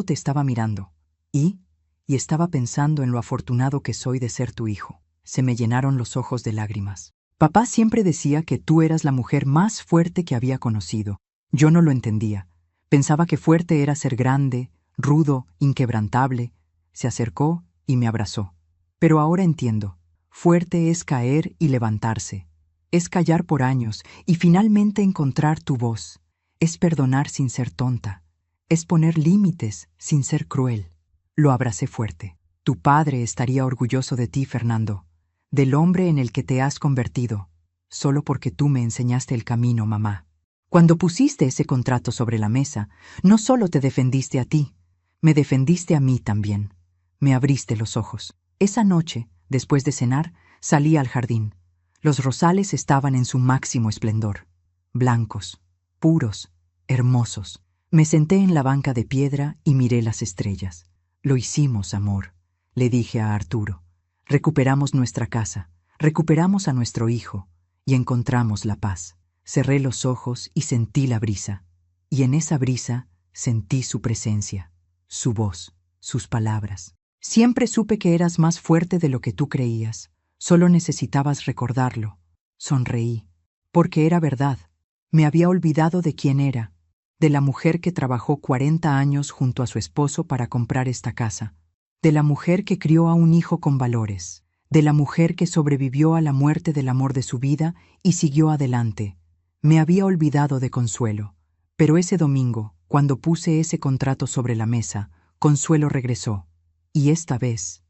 te estaba mirando. ¿Y?» «Y estaba pensando en lo afortunado que soy de ser tu hijo». Se me llenaron los ojos de lágrimas. «Papá siempre decía que tú eras la mujer más fuerte que había conocido. Yo no lo entendía. Pensaba que fuerte era ser grande, rudo, inquebrantable». Se acercó y me abrazó. «Pero ahora entiendo. Fuerte es caer y levantarse. Es callar por años y finalmente encontrar tu voz. Es perdonar sin ser tonta. Es poner límites sin ser cruel». Lo abracé fuerte. «Tu padre estaría orgulloso de ti, Fernando, del hombre en el que te has convertido, solo porque tú me enseñaste el camino, mamá. Cuando pusiste ese contrato sobre la mesa, no solo te defendiste a ti, me defendiste a mí también. Me abriste los ojos. Esa noche, después de cenar, salí al jardín. Los rosales estaban en su máximo esplendor, blancos, puros, hermosos. Me senté en la banca de piedra y miré las estrellas. «Lo hicimos, amor», le dije a Arturo. «Recuperamos nuestra casa, recuperamos a nuestro hijo y encontramos la paz». Cerré los ojos y sentí la brisa. Y en esa brisa sentí su presencia, su voz, sus palabras. «Siempre supe que eras más fuerte de lo que tú creías. Solo necesitabas recordarlo». Sonreí, porque era verdad. Me había olvidado de quién era, de la mujer que trabajó 40 años junto a su esposo para comprar esta casa, de la mujer que crió a un hijo con valores, de la mujer que sobrevivió a la muerte del amor de su vida y siguió adelante. Me había olvidado de Consuelo, pero ese domingo, cuando puse ese contrato sobre la mesa, Consuelo regresó. Y esta vez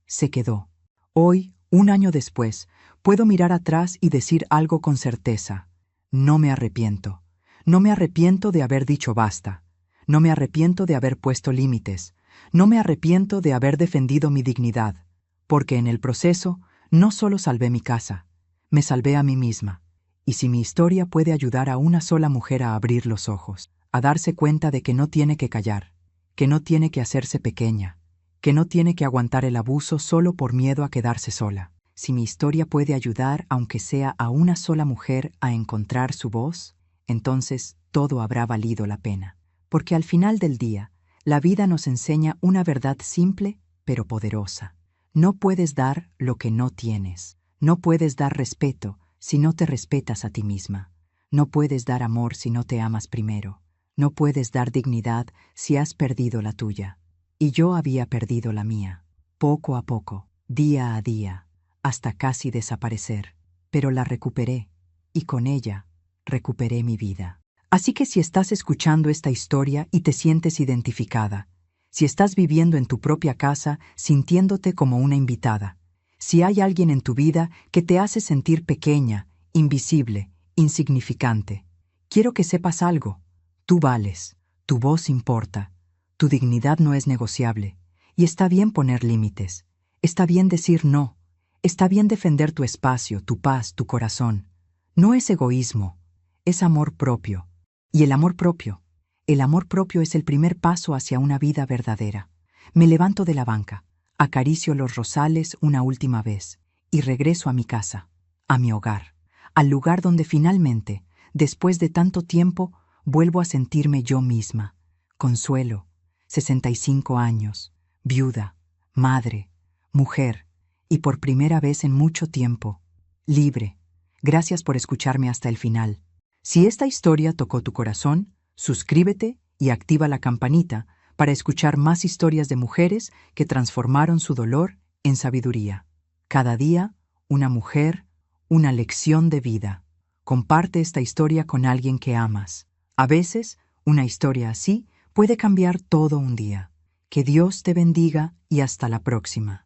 se quedó. Hoy, un año después, puedo mirar atrás y decir algo con certeza. No me arrepiento. No me arrepiento de haber dicho basta. No me arrepiento de haber puesto límites. No me arrepiento de haber defendido mi dignidad, porque en el proceso no solo salvé mi casa, me salvé a mí misma. Y si mi historia puede ayudar a una sola mujer a abrir los ojos, a darse cuenta de que no tiene que callar, que no tiene que hacerse pequeña, que no tiene que aguantar el abuso solo por miedo a quedarse sola. Si mi historia puede ayudar, aunque sea a una sola mujer, a encontrar su voz, entonces todo habrá valido la pena. Porque al final del día, la vida nos enseña una verdad simple pero poderosa. No puedes dar lo que no tienes. No puedes dar respeto si no te respetas a ti misma. No puedes dar amor si no te amas primero. No puedes dar dignidad si has perdido la tuya. Y yo había perdido la mía, poco a poco, día a día, hasta casi desaparecer. Pero la recuperé, y con ella recuperé mi vida. Así que si estás escuchando esta historia y te sientes identificada, si estás viviendo en tu propia casa sintiéndote como una invitada, si hay alguien en tu vida que te hace sentir pequeña, invisible, insignificante, quiero que sepas algo. Tú vales, tu voz importa, tu dignidad no es negociable, y está bien poner límites, está bien decir no, está bien defender tu espacio, tu paz, tu corazón. No es egoísmo, es amor propio. Y el amor propio es el primer paso hacia una vida verdadera. Me levanto de la banca, acaricio los rosales una última vez y regreso a mi casa, a mi hogar, al lugar donde finalmente, después de tanto tiempo, vuelvo a sentirme yo misma. Consuelo, 65 años, viuda, madre, mujer, y por primera vez en mucho tiempo, libre. Gracias por escucharme hasta el final. Si esta historia tocó tu corazón, suscríbete y activa la campanita para escuchar más historias de mujeres que transformaron su dolor en sabiduría. Cada día, una mujer, una lección de vida. Comparte esta historia con alguien que amas. A veces, una historia así puede cambiar todo un día. Que Dios te bendiga y hasta la próxima.